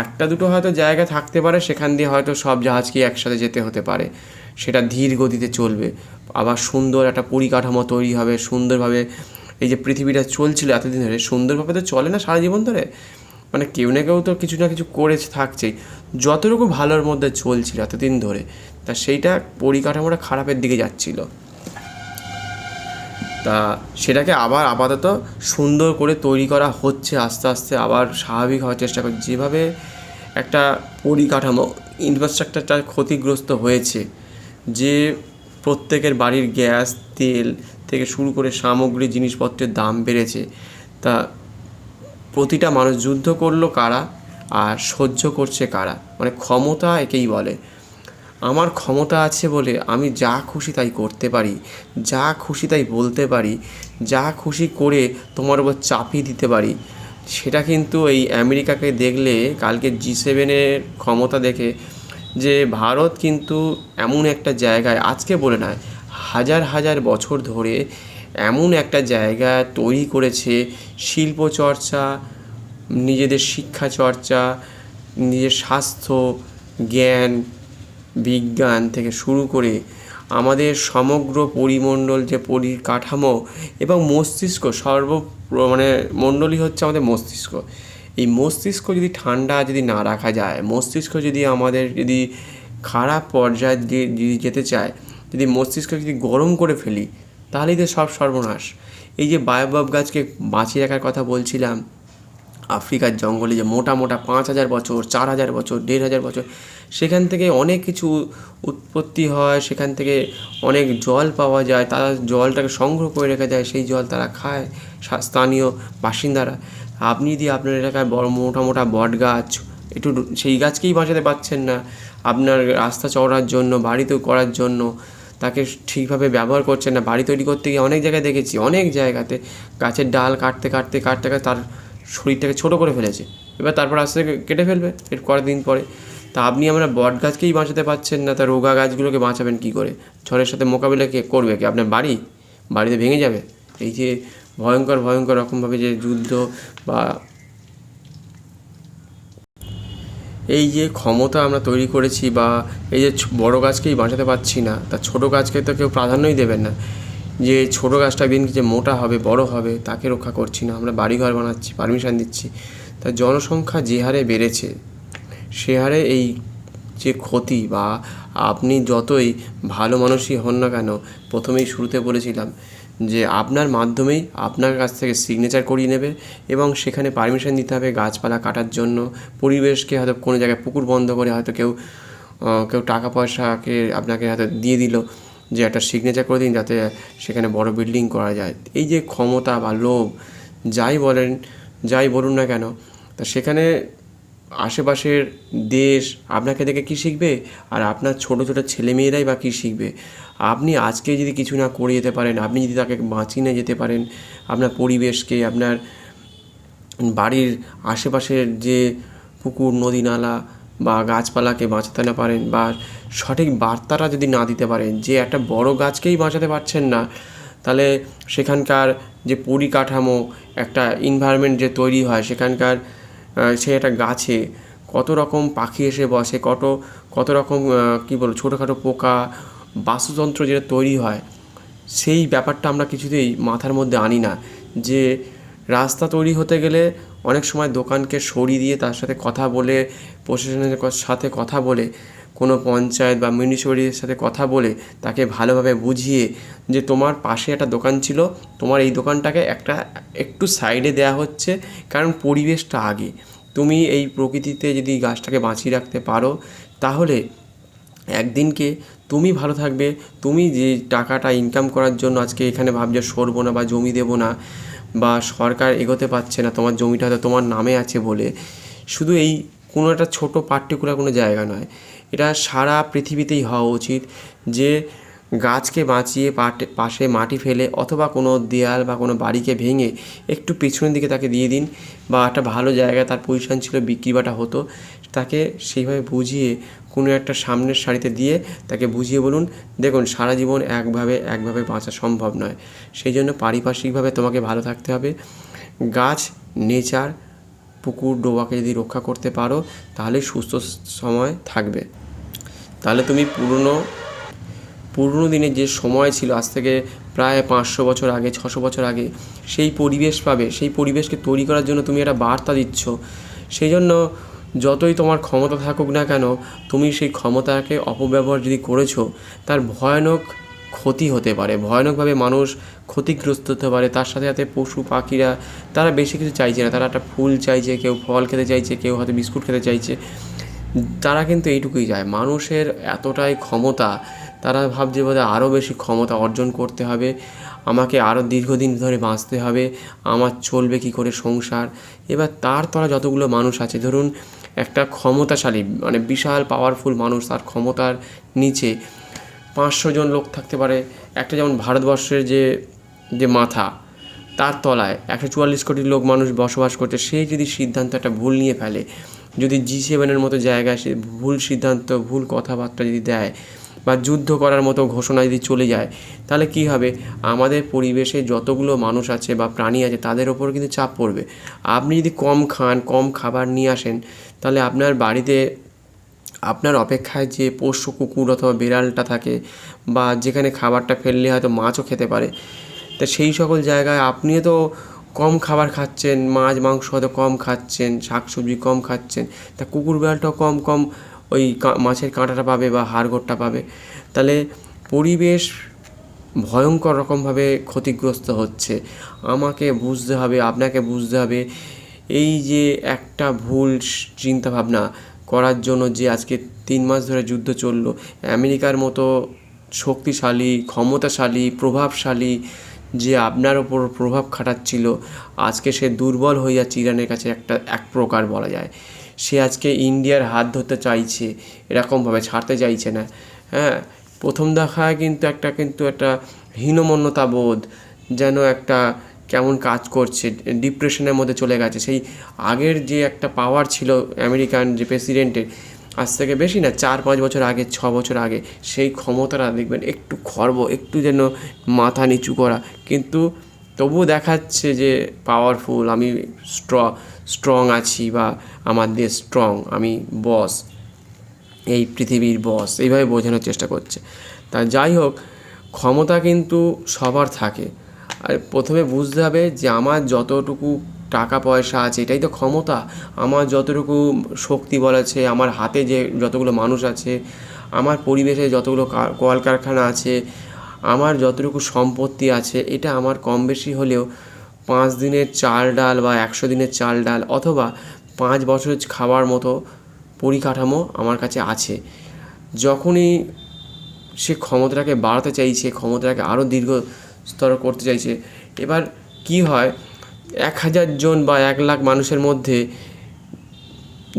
একটা দুটো হয়তো জায়গা থাকতে পারে, সেখান দিয়ে হয়তো সব জাহাজকে একসাথে যেতে হতে পারে, সেটা ধীর গতিতে চলবে, আবার সুন্দর একটা পরিকাঠামো তৈরি হবে সুন্দরভাবে। এই যে পৃথিবীটা চলছিল এতদিন ধরে, সুন্দরভাবে তো চলে না সারা জীবন ধরে, মানে কেউ না কেউ তো কিছু না কিছু করে থাকছেই, যতটুকু ভালোর মধ্যে চলছিল এতদিন ধরে, তা সেইটা পরিকাঠামোটা খারাপের দিকে যাচ্ছিল। তা সেটাকে আবার আপাতত সুন্দর করে তৈরি করা হচ্ছে, আস্তে আস্তে আবার স্বাভাবিক হওয়ার চেষ্টা করছে। যেভাবে একটা পরিকাঠামো ইনফ্রাস্ট্রাকচারটা ক্ষতিগ্রস্ত হয়েছে, যে প্রত্যেকের বাড়ির গ্যাস তেল থেকে শুরু করে সামগ্রী জিনিসপত্রের দাম বেড়েছে, তা প্রতিটা মানুষ যুদ্ধ করলো কারা, আর সহ্য করছে কারা। মানে ক্ষমতা একেই বলে। আমার ক্ষমতা আছে বলে আমি যা খুশি তাই করতে পারি, যা খুশি তাই বলতে পারি, যা খুশি করে তোমার উপর চাপিয়ে দিতে পারি। সেটা কিন্তু এই আমেরিকাকে দেখলে, কালকে G7-এর ক্ষমতা দেখে, যে ভারত কিন্তু এমন একটা জায়গায়, আজকে বলে নয়, হাজার হাজার বছর ধরে এমন একটা জায়গা তৈরি করেছে, শিল্প চর্চা, নিজেদের শিক্ষা চর্চা, নিজের স্বাস্থ্য, জ্ঞান, বিজ্ঞান থেকে শুরু করে আমাদের সমগ্র পরিমণ্ডল যে পরিকাঠামো এবং মস্তিষ্ক, মানে মণ্ডলই হচ্ছে আমাদের মস্তিষ্ক। এই মস্তিষ্ক যদি ঠান্ডা যদি না রাখা যায়, মস্তিষ্ক যদি আমাদের যদি খারাপ পর্যায়ে যদি যেতে চায়, যদি মস্তিষ্ক যদি গরম করে ফেলি, তাহলেই তো সব সর্বনাশ। এই যে বায়োবাব গাছকে বাঁচিয়ে রাখার কথা বলছিলাম, আফ্রিকার জঙ্গলে যে মোটা মোটা 5,000 বছর, 4,000 বছর, 1,500 বছর, সেখান থেকে অনেক কিছু উৎপত্তি হয়, সেখান থেকে অনেক জল পাওয়া যায়, তারা জলটাকে সংগ্রহ করে রেখে দেয়, সেই জল তারা খায় স্থানীয় বাসিন্দারা। আপনি যদি আপনার এলাকায় বড় মোটা মোটা বট গাছ, একটু সেই গাছকেই বাঁচাতে পারছেন না, আপনার রাস্তা চওড়ার জন্য, বাড়ি তৈরি করার জন্য তাকে ঠিকভাবে ব্যবহার করছেন না। বাড়ি তৈরি করতে গিয়ে অনেক জায়গায় দেখেছি, অনেক জায়গাতে গাছের ডাল কাটতে কাটতে কাটতে কাটতে তার শরীরটাকে ছোটো করে ফেলেছে, এবার তারপর আস্তে কেটে ফেলবে এর কয়েকদিন পরে। তা আপনি আমরা বট গাছকেই বাঁচাতে পারছেন না, তা রোগা গাছগুলোকে বাঁচাবেন কী করে? ঝড়ের সাথে মোকাবিলা কে করবে? কি আপনার বাড়িতে ভেঙে যাবে? এই যে ভয়ঙ্কর ভয়ঙ্কর রকমভাবে যে যুদ্ধ বা এই যে ক্ষমতা আমরা তৈরি করেছি, বা এই যে বড় গাছকেই বাঁচাতে পারছি না, তা ছোটো গাছকে তো কেউ প্রাধান্যই দেবেন না। যে ছোটো গাছটা একদিন যে মোটা হবে, বড় হবে, তাকে রক্ষা করছি না, আমরা বাড়িঘর বানাচ্ছি, পারমিশন দিচ্ছি। তা জনসংখ্যা যে হারে বেড়েছে, সে হারে এই যে ক্ষতি, বা আপনি যতই ভালো মানুষই হন না কেন, প্রথমেই শুরুতে বলেছিলাম যে আপনার মাধ্যমেই আপনার কাছ থেকে সিগনেচার করিয়ে নেবে এবং সেখানে পারমিশন দিতে হবে গাছপালা কাটার জন্য। পরিবেশকে হয়তো কোনো জায়গায় পুকুর বন্ধ করে হয়তো কেউ টাকা পয়সাকে আপনাকে হয়তো দিয়ে দিল যে একটা সিগনেচার করে দিন যাতে সেখানে বড় বিল্ডিং করা যায়। এই যে ক্ষমতা বা লোভ, যাই বলুন না কেন, তা সেখানে আশেপাশের দেশ আপনাকে দেখে কী শিখবে, আর আপনার ছোটো ছোটো ছেলেমেয়েরাই বা কী শিখবে? আপনি আজকে যদি কিছু না করে যেতে পারেন, আপনি যদি তাকে বাঁচিয়ে নিয়ে যেতে পারেন, আপনার পরিবেশকে, আপনার বাড়ির আশেপাশের যে পুকুর, নদী, নালা বা গাছপালাকে বাঁচাতে না পারেন, বা সঠিক বার্তাটা যদি না দিতে পারেন, যে একটা বড় গাছকেই বাঁচাতে পারছেন না, তাহলে সেখানকার যে পরিকাঠামো, একটা এনভায়রনমেন্ট যে তৈরি হয় সেখানকার, সে একটা গাছে কত রকম পাখি এসে বসে, কত রকম কী বলবো, ছোটোখাটো পোকা, বাস্তুতন্ত্র যেটা তৈরি হয়, সেই ব্যাপারটা আমরা কিছুতেই মাথার মধ্যে আনি না। যে রাস্তা তৈরি হতে গেলে অনেক সময় দোকানকে সরিয়ে দিয়ে তার সাথে কথা বলে, প্রশাসনের সাথে কথা বলে, কোনো পঞ্চায়েত বা মিউনিসিপ্যালিটির সাথে কথা বলে তাকে ভালোভাবে বুঝিয়ে যে তোমার পাশে একটা দোকান ছিল, তোমার এই দোকানটাকে একটু সাইডে দেওয়া হচ্ছে, কারণ পরিবেশটা আগে। তুমি এই প্রকৃতিতে যদি গাছটাকে বাঁচিয়ে রাখতে পারো, তাহলে একদিনকে তুমি ভালো থাকবে। তুমি যে টাকাটা ইনকাম করার জন্য আজকে এখানে ভাবছো সরবো না বা জমি দেবো না, বা সরকার এগোতে পারছে না, তোমার জমিটা হয়তো তোমার নামে আছে বলে, শুধু এই কোনো একটা ছোটো পার্টিকুলার কোনো জায়গা নয়, এটা সারা পৃথিবীতেই হওয়া উচিত। যে গাছকে বাঁচিয়ে পাশে মাটি ফেলে অথবা কোনো দেয়াল বা কোনো বাড়িকে ভেঙে একটু পেছনের দিকে তাকে দিয়ে দিন, বা একটা ভালো জায়গায় তার পজিশন ছিল, বিক্রি বাটা হতো, তাকে সেইভাবে বুঝিয়ে কোনো একটা সামনের সারিতে দিয়ে তাকে বুঝিয়ে বলুন, দেখুন সারা জীবন একভাবে বাঁচা সম্ভব নয়, সেই জন্য পারিপার্শ্বিকভাবে তোমাকে ভালো থাকতে হবে। গাছ, নেচার, পুকুর, ডোবাকে যদি রক্ষা করতে পারো, তাহলে সুস্থ সময় থাকবে। তাহলে তুমি পুরনো দিনে যে সময় ছিল, আজ থেকে প্রায় 500 বছর আগে, 600 বছর আগে, সেই পরিবেশ পাবে। সেই পরিবেশকে তৈরি করার জন্য তুমি একটা বার্তা দিচ্ছ। সেই জন্য যতই তোমার ক্ষমতা থাকুক না কেন, তুমি সেই ক্ষমতাকে অপব্যবহার যদি করেছো, তার ভয়ানক ক্ষতি হতে পারে, ভয়ানকভাবে মানুষ ক্ষতিগ্রস্ত হতে পারে। তার সাথে সাথে পশু পাখিরা, তারা বেশি কিছু চাইছে না, তারা একটা ফুল চাইছে, কেউ ফল খেতে চাইছে, কেউ হয়তো বিস্কুট খেতে চাইছে, তারা কিন্তু এইটুকুই চায়। মানুষের এতটাই ক্ষমতা, তারা ভাবছে বোধহয় আরও বেশি ক্ষমতা অর্জন করতে হবে, আমাকে আরও দীর্ঘদিন ধরে বাঁচতে হবে, আমার চলবে কী করে সংসার। এবার তার তলা যতগুলো মানুষ আছে, ধরুন একটা ক্ষমতাশালী মানে বিশাল পাওয়ারফুল মানুষ, তার ক্ষমতার নিচে 500 জন লোক থাকতে পারে। একটা যেমন ভারতবর্ষের যে মাথা, তার তলায় 144 কোটি লোক মানুষ বসবাস করছে। সে যদি সিদ্ধান্ত একটা ভুল নিয়ে ফেলে, যদি G7-এর মতো জায়গায় সে ভুল সিদ্ধান্ত, ভুল কথাবার্তা যদি দেয়, বা যুদ্ধ করার মতো ঘোষণা যদি চলে যায়, তাহলে কি হবে? আমাদের পরিবেশে যতগুলো মানুষ আছে বা প্রাণী আছে তাদের ওপর কিন্তু চাপ পড়বে। আপনি যদি কম খান, কম খাবার নিয়ে আসেন, তাহলে আপনার বাড়িতে আপনার অপেক্ষায় যে পোষ্য কুকুর অথবা বিড়ালটা থাকে, বা যেখানে খাবারটা ফেললে হয়তো মাছও খেতে পারে, তা সেই সকল জায়গায় আপনিও তো কম খাবার খাচ্ছেন, মাছ মাংস হয়তো কম খাচ্ছেন, শাকসবজি কম খাচ্ছেন, তা কুকুর বিড়ালটাও কম কম ওই মাছের কাঁটাটা পাবে বা হাড়গোড়টা পাবে। তাহলে পরিবেশ ভয়ঙ্কর রকমভাবে ক্ষতিগ্রস্ত হচ্ছে। আমাকে বুঝতে হবে, আপনাকে বুঝতে হবে, এই যে একটা ভুল চিন্তাভাবনা করার জন্য যে আজকে 3 মাস ধরে যুদ্ধ চললো, আমেরিকার মতো শক্তিশালী, ক্ষমতাশালী, প্রভাবশালী যে আপনার ওপর প্রভাব খাটাচ্ছিল, আজকে সে দুর্বল হয়ে যাচ্ছে ইরানের কাছে, এক প্রকার বলা যায়। সে আজকে ইন্ডিয়ার হাত ধরতে চাইছে, এরকমভাবে ছাড়তে চাইছে না। হ্যাঁ, প্রথম দেখায় কিন্তু একটা হীনমন্যতা বোধ, যেন একটা কেমন কাজ করছে, ডিপ্রেশনের মধ্যে চলে গেছে। সেই আগের যে একটা পাওয়ার ছিল আমেরিকান যে প্রেসিডেন্টের, আজ থেকে বেশি না, 4-5 বছর আগে, 6 বছর আগে, সেই ক্ষমতাটা দেখবেন একটু খর্ব, একটু যেন মাথা নিচু করা, কিন্তু তবুও দেখাচ্ছে যে পাওয়ারফুল, আমি স্ট্রং আছি, বা আমার দেশ স্ট্রং, আমি বস, এই পৃথিবীর বস, এইভাবে বোঝানোর চেষ্টা করছে। তা যাই হোক, ক্ষমতা কিন্তু সবার থাকে। আর প্রথমে বুঝতে হবে যে আমার যতটুকু টাকা পয়সা আছে এটাই তো ক্ষমতা। আমার যতটুকু শক্তি বলেছে, আমার হাতে যে যতগুলো মানুষ আছে, আমার পরিবেশে যতগুলো কলকারখানা আছে, আমার যতটুকু সম্পত্তি আছে, এটা আমার কম বেশি হলেও 5 দিনের চাল ডাল বা 100 দিনের চাল ডাল অথবা 5 বছর খাওয়ার মতো পরিকাঠামো আমার কাছে আছে। যখনই সে ক্ষমতাটাকে বাড়াতে চাইছে, ক্ষমতাটাকে আরও দীর্ঘস্তর করতে চাইছে, এবার কি হয়, 1000 জন বা 1 লাখ মানুষের মধ্যে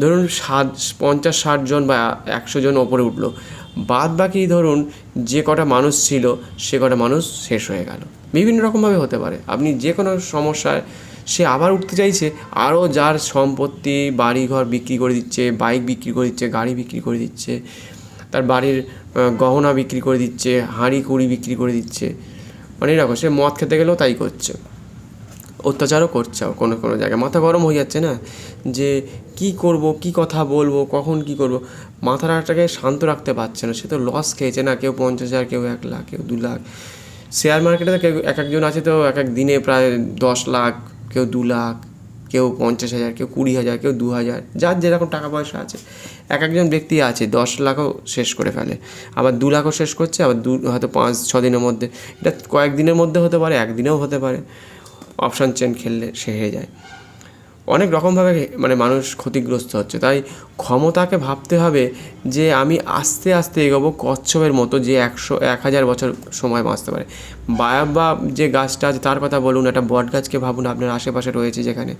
ধরুন 50-60 জন বা 100 জন ওপরে উঠলো, বাদ বাকি ধরুন যে কটা মানুষ ছিল সে কটা মানুষ শেষ হয়ে গেল। বিভিন্ন রকমভাবে হতে পারে, আপনি যে কোনো সমস্যায় সে আবার উঠতে চাইছে, আরও যার সম্পত্তি বাড়িঘর বিক্রি করে দিচ্ছে, বাইক বিক্রি করে দিচ্ছে, গাড়ি বিক্রি করে দিচ্ছে, তার বাড়ির গহনা বিক্রি করে দিচ্ছে, হাঁড়ি কুড়ি বিক্রি করে দিচ্ছে, মানে এরকম। সে মদ খেতে গেলেও তাই করছে, অত্যাচারও করছে কোনো কোনো জায়গায়। মাথা গরম হয়ে যাচ্ছে না, যে কি করব, কি কথা বলবো, কখন কি করব, মাথাটাকে শান্ত রাখতে পারছে না। সে তো লস খেয়েছে না, কেউ 50,000, কেউ 1 লাখ, কেউ 2 লাখ। শেয়ার মার্কেটে তো কেউ একজন আছে তো এক দিনে প্রায় 10 লাখ, কেউ 2 লাখ, কেউ 50,000, কেউ 20,000, কেউ 2,000, যার যেরকম টাকা পয়সা আছে। একজন ব্যক্তি আছে 10 লাখও শেষ করে ফেলে, আবার 2 লাখও শেষ করছে, আবার হয়তো 5-6 দিনের মধ্যে। এটা কয়েকদিনের মধ্যে হতে পারে, একদিনেও হতে পারে। অপশান চেন খেললে সে হেরে যায়। অনেক রকমভাবে মানে মানুষ ক্ষতিগ্রস্ত হচ্ছে। তাই ক্ষমতাকে ভাবতে হবে যে আমি আস্তে আস্তে এগোবো, কচ্ছপের মতো, যে 1000 বছর সময় বাঁচতে পারে। বায়াব্বা যে গাছটা আছে তার কথা বলুন, একটা বট গাছকে ভাবুন আপনার আশেপাশে রয়েছে যেখানে,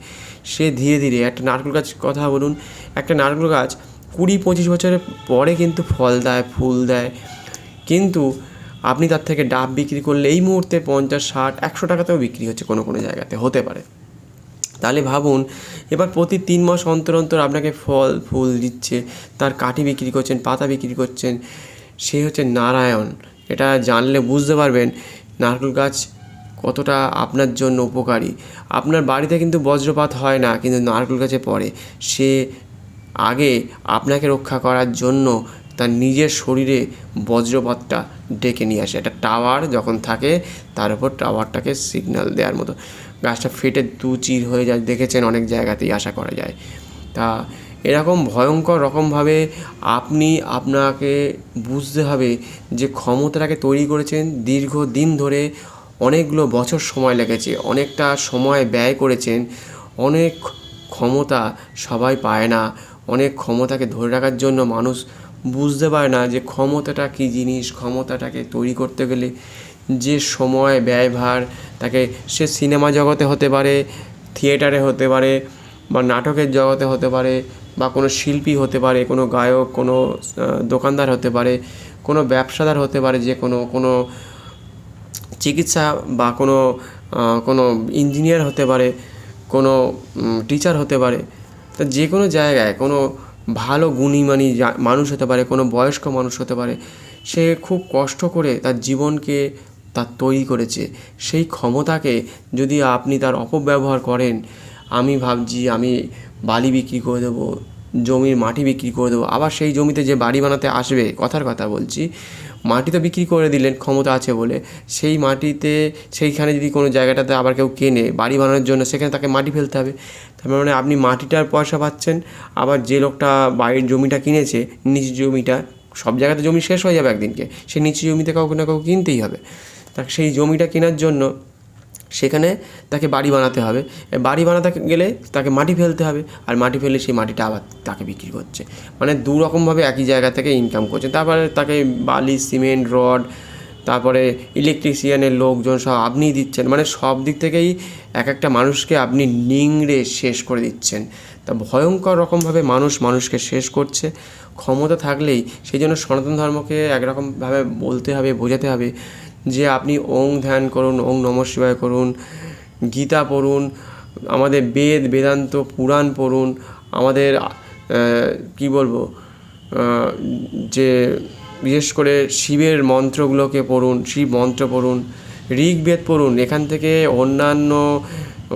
সে ধীরে ধীরে, একটা নারকেল গাছ কথা বলুন, একটা নারকেল গাছ 20-25 বছরের পরে কিন্তু ফল দেয়, ফুল দেয়, কিন্তু আপনি তার থেকে ডাব বিক্রি করলে এই মুহূর্তে 50, 60, 100 টাকাতেও বিক্রি হচ্ছে কোনো কোনো জায়গাতে, হতে পারে। তাহলে ভাবুন, এবার প্রতি 3 মাস অন্তর অন্তর আপনাকে ফল ফুল দিচ্ছে, তার কাঠি বিক্রি করছেন, পাতা বিক্রি করছেন, সে হচ্ছে নারায়ণ। এটা জানলে বুঝতে পারবেন নারকেল গাছ কতটা আপনার জন্য উপকারী। আপনার বাড়িতে কিন্তু বজ্রপাত হয় না, কিন্তু নারকেল গাছে পড়ে। সে আগে আপনাকে রক্ষা করার জন্য তার নিজের শরীরে বজ্রপাতটা ডেকে নিয়ে আসে। একটা টাওয়ার যখন থাকে, তার উপর টাওয়ারটাকে সিগন্যাল দেওয়ার মতো গাছটা ফেটে চির হয়ে যায়, দেখেছেন অনেক জায়গাতেই, আশা করা যায়। তা এরকম ভয়ঙ্কর রকমভাবে আপনাকে বুঝতে হবে যে ক্ষমতাটাকে তৈরি করেছেন দীর্ঘদিন ধরে, অনেকগুলো বছর সময় লেগেছে, অনেকটা সময় ব্যয় করেছেন। অনেক ক্ষমতা সবাই পায় না, অনেক ক্ষমতাকে ধরে রাখার জন্য মানুষ বুঝতে পারে না যে ক্ষমতাটা কী জিনিস, ক্ষমতাটাকে তৈরি করতে গেলে যে সময় ব্যয়ভার তাকে, সে সিনেমা জগতে হতে পারে, থিয়েটারে হতে পারে, বা নাটকের জগতে হতে পারে, বা কোনো শিল্পী হতে পারে, কোনো গায়ক, কোনো দোকানদার হতে পারে, কোনো ব্যবসাদার হতে পারে, যে কোনো চিকিৎসা বা কোনো ইঞ্জিনিয়ার হতে পারে, কোনো টিচার হতে পারে। তা যে কোনো জায়গায় কোনো ভালো গুণীমানী মানুষ হতে পারে, কোনো বয়স্ক মানুষ হতে পারে, সে খুব কষ্ট করে তার জীবনকে তার তৈরি করেছে। সেই ক্ষমতাকে যদি আপনি তার অপব্যবহার করেন, আমি ভাবছি আমি বালি বিক্রি করে দেবো, জমির মাটি বিক্রি করে দেবো, আবার সেই জমিতে যে বাড়ি বানাতে আসবে, কথার কথা বলছি, মাটি তো বিক্রি করে দিলেন ক্ষমতা আছে বলে, সেই মাটিতে সেইখানে যদি কোনো জায়গাটাতে আবার কেউ কেনে বাড়ি বানানোর জন্য, সেখানে তাকে মাটি ফেলতে হবে। তার মানে আপনি মাটিটার পয়সা পাচ্ছেন, আবার যে লোকটা বাড়ির জমিটা কিনেছে, নিজ জমিটা, সব জায়গাতে জমি শেষ হয়ে যাবে একদিনকে, সেই নিচু জমিতে কাউকে না কাউকে কিনতেই হবে। তাকে সেই জমিটা কেনার জন্য সেখানে তাকে বাড়ি বানাতে হবে, বাড়ি বানাতে গেলে তাকে মাটি ফেলতে হবে, আর মাটি ফেলে সেই মাটিটা আবার তাকে বিক্রি করছে। মানে দু রকমভাবে একই জায়গা থেকে ইনকাম করছে। তারপরে তাকে বালি, সিমেন্ট, রড, তারপরে ইলেকট্রিশিয়ানের লোকজন সব আপনিই দিচ্ছেন। মানে সব দিক থেকেই এক একটা মানুষকে আপনি নিংড়ে শেষ করে দিচ্ছেন। তা ভয়ঙ্কর রকমভাবে মানুষকে শেষ করছে। ক্ষমতা থাকলেই সেই জন্য সনাতন ধর্মকে একরকমভাবে বলতে হবে, বোঝাতে হবে যে আপনি ওং ধ্যান করুন, ওং নমঃ শিবায় করুন, গীতা পড়ুন, আমাদের বেদান্ত পুরাণ পড়ুন, আমাদের কি বলবো, যে বিশেষ করে শিবের মন্ত্রগুলোকে পড়ুন, শিব মন্ত্র পড়ুন, ঋগ্বেদ পড়ুন। এখান থেকে অন্যান্য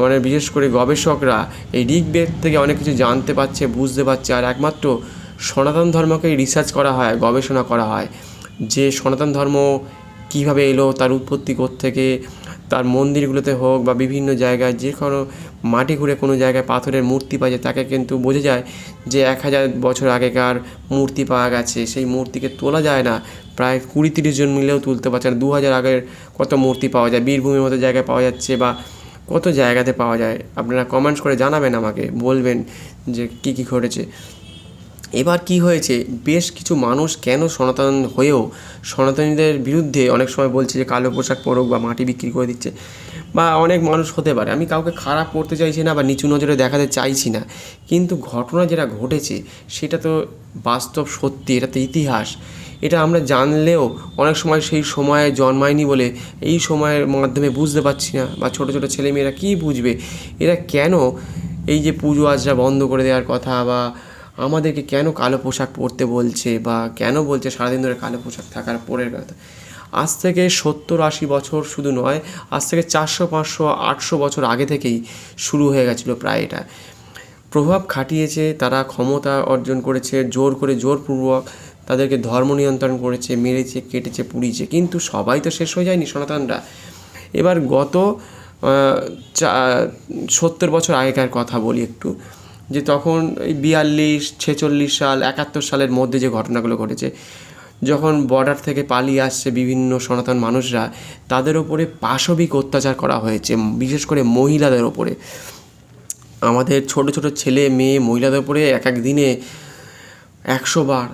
মানে বিশেষ করে গবেষকরা এই ঋগ্বেদ থেকে অনেক কিছু জানতে পারছে, বুঝতে পারছে। আর একমাত্র সনাতন ধর্মকেই রিসার্চ করা হয়, গবেষণা করা হয় যে সনাতন ধর্ম কীভাবে এলো, তার উৎপত্তি কোত্থেকে, তার মন্দিরগুলোতে হোক বা বিভিন্ন জায়গায় যে কোনো মাটি ঘুরে কোনো জায়গায় পাথরের মূর্তি পাওয়া যায়, তাকে কিন্তু বোঝা যায় যে 1000 বছর আগেকার মূর্তি পাওয়া গেছে। সেই মূর্তিকে তোলা যায় না, প্রায় 20-30 জন মিলেও তুলতে পারছে না। 2000 আগের কত মূর্তি পাওয়া যায়, বীরভূমের মতো জায়গায় পাওয়া যাচ্ছে, বা কত জায়গাতে পাওয়া যায়। আপনারা কমেন্টস করে জানাবেন, আমাকে বলবেন যে কী কী ঘটেছে। এবার কি হয়েছে, বেশ কিছু মানুষ কেন সনাতন হয়েও সনাতনীদের বিরুদ্ধে অনেক সময় বলছে যে কালো পোশাক পরুক বা মাটি বিক্রি করে দিচ্ছে, বা অনেক মানুষ হতে পারে। আমি কাউকে খারাপ করতে চাইছি না বা নিচু নজরে দেখাতে চাইছি না, কিন্তু ঘটনা যেটা ঘটেছে সেটা তো বাস্তব সত্যি, এটা তো ইতিহাস। এটা আমরা জানলেও অনেক সময় সেই সময়ে জন্মায়নি বলে এই সময়ের মাধ্যমে বুঝতে পারছি না, বা ছোটো ছোটো ছেলেমেয়েরা কী বুঝবে, এরা কেন এই যে পুজো আজরা বন্ধ করে দেওয়ার কথা, বা আমাদেরকে কেন কালো পোশাক পরতে বলছে, বা কেন বলছে সারাদিন ধরে কালো পোশাক থাকার পরের কথা। আজ থেকে 70-80 বছর শুধু নয়, আজ থেকে 400, 500, 800 বছর আগে থেকেই শুরু হয়ে গেছিলো প্রায়। এটা প্রভাব খাটিয়েছে, তারা ক্ষমতা অর্জন করেছে, জোরপূর্বক তাদেরকে ধর্ম নিয়ন্ত্রণ করেছে, মেরেছে, কেটেছে, পুড়িয়েছে। কিন্তু সবাই তো শেষ হয়ে যায়নি সনাতনরা। এবার গত 70 বছর আগেকার কথা বলি একটু, যে তখন এই 42, 46 সাল, 71 সালের মধ্যে যে ঘটনাগুলো ঘটেছে, যখন বর্ডার থেকে পালিয়ে আসছে বিভিন্ন সনাতন মানুষরা, তাদের ওপরে পাশবিক অত্যাচার করা হয়েছে, বিশেষ করে মহিলাদের ওপরে। আমাদের ছোট ছোট ছেলে মেয়ে মহিলাদের ওপরে এক এক দিনে 100 বার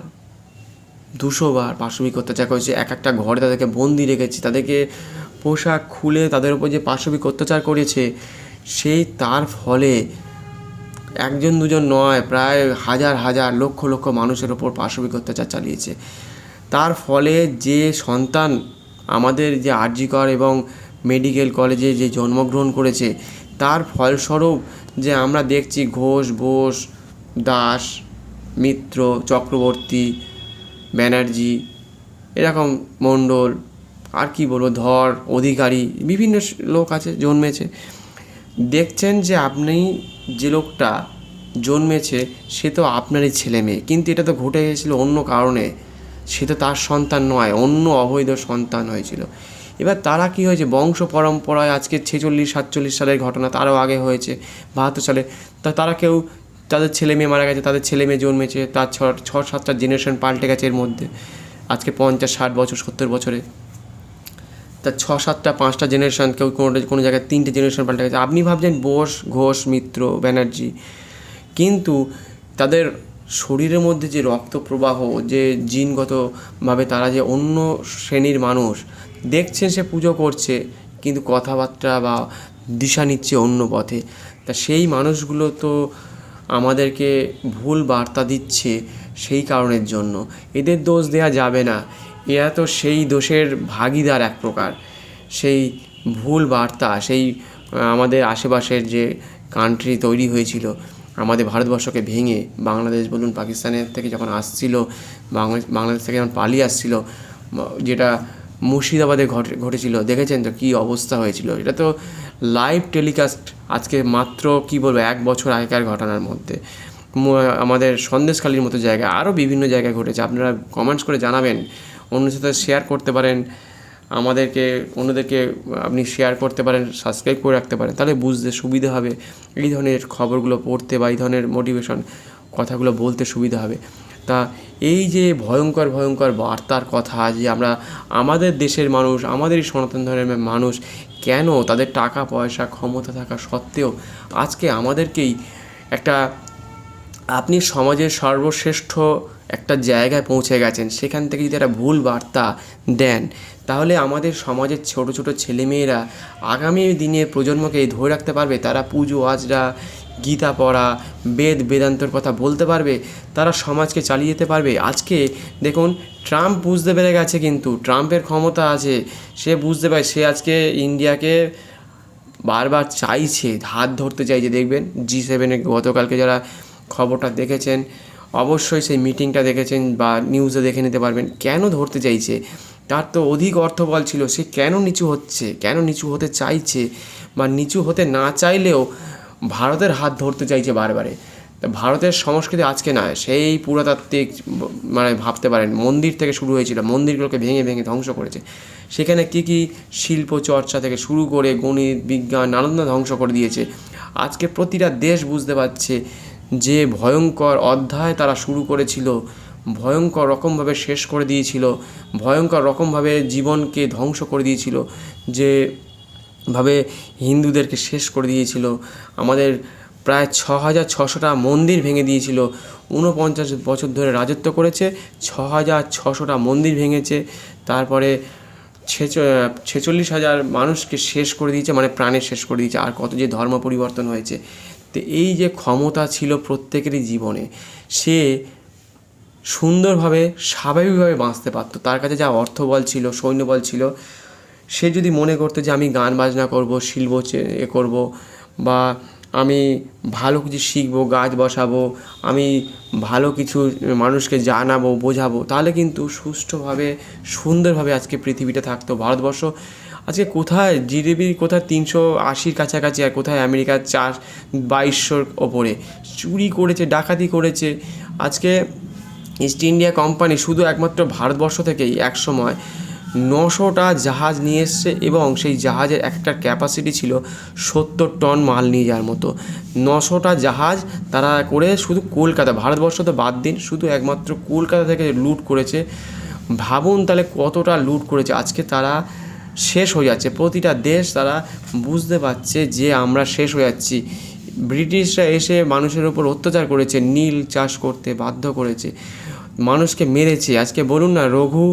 200 বার পাশবিক অত্যাচার করেছে। এক একটা ঘরে তাদেরকে বন্দি রেখেছে, তাদেরকে পোশাক খুলে তাদের ওপর যে পাশবিক অত্যাচার করেছে, সেই তার ফলে একজন দুজন নয়, প্রায় হাজার হাজার লক্ষ লক্ষ মানুষের ওপর পাশবিক অত্যাচার চালিয়েছে। তার ফলে যে সন্তান আমাদের যে আরজিকর এবং মেডিকেল কলেজে যে জন্মগ্রহণ করেছে, তার ফলস্বরূপ যে আমরা দেখছি ঘোষ, বোস, দাস, মিত্র, চক্রবর্তী, ব্যানার্জি, এরকম মণ্ডল, আর কি বলবো, ধর, অধিকারী, বিভিন্ন লোক আছে জন্মেছে। দেখছেন যে আপনি যে লোকটা জন্মেছে সে তো আপনারই ছেলে মেয়ে, কিন্তু এটা তো ঘটে গেছিলো অন্য কারণে, সে তো তার সন্তান নয়, অন্য অবৈধ সন্তান হয়েছিল। এবার তারা কি হয়েছে, বংশ পরম্পরায় আজকে 46-47 সালের ঘটনা, তারও আগে হয়েছে 72 সালে, তারা কেউ তাদের ছেলে মেয়ে মারা গেছে, তাদের ছেলে মেয়ে জন্মেছে, তার 6-7টা জেনারেশন পাল্টে গেছে এর মধ্যে। আজকে 50-60 বছর, 70 বছরে তার 6-7টা 5টা জেনারেশন, কেউ কোনো জায়গায় 3টে জেনারেশন পাল্টে গেছে। আপনি ভাবছেন বোস, ঘোষ, মিত্র, ব্যানার্জি, কিন্তু তাদের শরীরের মধ্যে যে রক্ত প্রবাহ, যে জিনগতভাবে তারা যে অন্য শ্রেণীর মানুষ, দেখছেন সে পুজো করছে কিন্তু কথাবার্তা বা দিশা নিচ্ছে অন্য পথে। তা সেই মানুষগুলো তো আমাদেরকে ভুল বার্তা দিচ্ছে সেই কারণের জন্য। এদের দোষ দেওয়া যাবে না, এরা তো সেই দোষের ভাগীদার এক প্রকার। সেই ভুল বার্তা, সেই আমাদের আশেপাশের যে কান্ট্রি তৈরি হয়েছিল আমাদের ভারতবর্ষকে ভেঙে, বাংলাদেশ বলুন, পাকিস্তানের থেকে যখন আসছিল, বাংলাদেশ থেকে যখন পালিয়ে আসছিল, যেটা মুর্শিদাবাদে ঘটেছিল, দেখেছেন তো কী অবস্থা হয়েছিল। এটা তো লাইভ টেলিকাস্ট আজকে মাত্র কী বলবো 1 বছর আগেকার ঘটনার মধ্যে। আমাদের সন্দেশখালির মতো জায়গায় আরও বিভিন্ন জায়গায় ঘটেছে। আপনারা কমেন্টস করে জানাবেন, অন্যের সাথে শেয়ার করতে পারেন, অন্যদেরকে আপনি শেয়ার করতে পারেন, সাবস্ক্রাইব করে রাখতে পারেন, তাহলে বুঝতে সুবিধা হবে। এই ধরনের খবরগুলো পড়তে বা এই ধরনের মোটিভেশন কথাগুলো বলতে সুবিধা হবে। তা এই যে ভয়ঙ্কর ভয়ঙ্কর বার্তার কথা, যে আমরা আমাদের দেশের মানুষ, আমাদেরই সনাতন ধর্মের মানুষ কেন তাদের টাকা পয়সা ক্ষমতা থাকা সত্ত্বেও আজকে আমাদেরকেই একটা, আপনি সমাজের সর্বশ্রেষ্ঠ একটা জায়গায় পৌঁছে গেছেন, সেখান থেকে যদি একটা ভুল বার্তা দেন, তাহলে আমাদের সমাজের ছোট ছোট ছেলেমেয়েরা আগামী দিনের প্রজন্মকে ধরে রাখতে পারবে? তারা পুজো আজরা, গীতা পড়া, বেদ বেদান্তর কথা বলতে পারবে? তারা সমাজকে চালিয়ে যেতে পারবে? আজকে দেখুন, ট্রাম্প বুঝতে পেরে গেছে, কিন্তু ট্রাম্পের ক্ষমতা আছে, সে বুঝতে পারে, সে আজকে ইন্ডিয়াকে বারবার চাইছে, হাত ধরতে চাইছে। দেখবেন G7 গতকালকে যারা খবরটা দেখেছেন অবশ্যই সেই মিটিংটা দেখেছেন বা নিউজে দেখে নিতে পারবেন। কেন ধরতে চাইছে? তার তো অধিক অর্থবল ছিল, সে কেন নিচু হচ্ছে, কেন নিচু হতে চাইছে, বা নিচু হতে না চাইলেও ভারতের হাত ধরতে চাইছে বারবারে। তা ভারতের সংস্কৃতি আজকে নয়, সেই পুরাতাত্ত্বিক, মানে ভাবতে পারেন মন্দির থেকে শুরু হয়েছিল, মন্দিরগুলোকে ভেঙে ভেঙে ধ্বংস করেছে। সেখানে কী শিল্প চর্চা থেকে শুরু করে গণিত বিজ্ঞান নানান ধ্বংস করে দিয়েছে। আজকে প্রতিটা দেশ বুঝতে পারছে যে ভয়ঙ্কর অধ্যায় তারা শুরু করেছিল, ভয়ঙ্কর রকমভাবে শেষ করে দিয়েছিল, ভয়ঙ্কর রকমভাবে জীবনকে ধ্বংস করে দিয়েছিল, যেভাবে হিন্দুদেরকে শেষ করে দিয়েছিল। আমাদের প্রায় 6600টা মন্দির ভেঙে দিয়েছিল। 49 বছর ধরে রাজত্ব করেছে, 6600টা মন্দির ভেঙেছে। তারপরে 46,000 মানুষকে শেষ করে দিয়েছে, মানে প্রাণে শেষ করে দিয়েছে। আর কত যে ধর্ম পরিবর্তন হয়েছে। তো এই যে ক্ষমতা ছিল প্রত্যেকেরই জীবনে, সে সুন্দরভাবে স্বাভাবিকভাবে বাঁচতে পারত। তার কাছে যা অর্থবল ছিল, সৈন্যবল ছিল, সে যদি মনে করতো যে আমি গান বাজনা করব, শিল্প করব, বা আমি ভালো কিছু শিখবো, গাছ বসাবো, আমি ভালো কিছু মানুষকে জানাবো, বোঝাবো, তাহলে কিন্তু সুষ্ঠুভাবে সুন্দরভাবে আজকে পৃথিবীটা থাকতো। ভারতবর্ষ আজকে কোথায় জিডিপি, কোথায় 380 কাছাকাছি, আর কোথায় আমেরিকার 2200 ওপরে। চুরি করেছে, ডাকাতি করেছে। আজকে ইস্ট ইন্ডিয়া কোম্পানি শুধু একমাত্র ভারতবর্ষ থেকেই একসময় 900টা জাহাজ নিয়ে এসছে, এবং সেই জাহাজের একটা ক্যাপাসিটি ছিল 70 টন মাল নিয়ে যাওয়ার মতো। 900টা জাহাজ তারা করে শুধু কলকাতা, ভারতবর্ষ তো বাদ দিন, শুধু একমাত্র কলকাতা থেকে লুট করেছে। ভাবুন তাহলে কতটা লুট করেছে। আজকে তারা শেষ হয়ে যাচ্ছে, প্রতিটা দেশ তারা বুঝতে পারছে যে আমরা শেষ হয়ে যাচ্ছি। ব্রিটিশরা এসে মানুষের উপর অত্যাচার করেছে, নীল চাষ করতে বাধ্য করেছে, মানুষকে মেরেছে। আজকে বলুন না, রঘু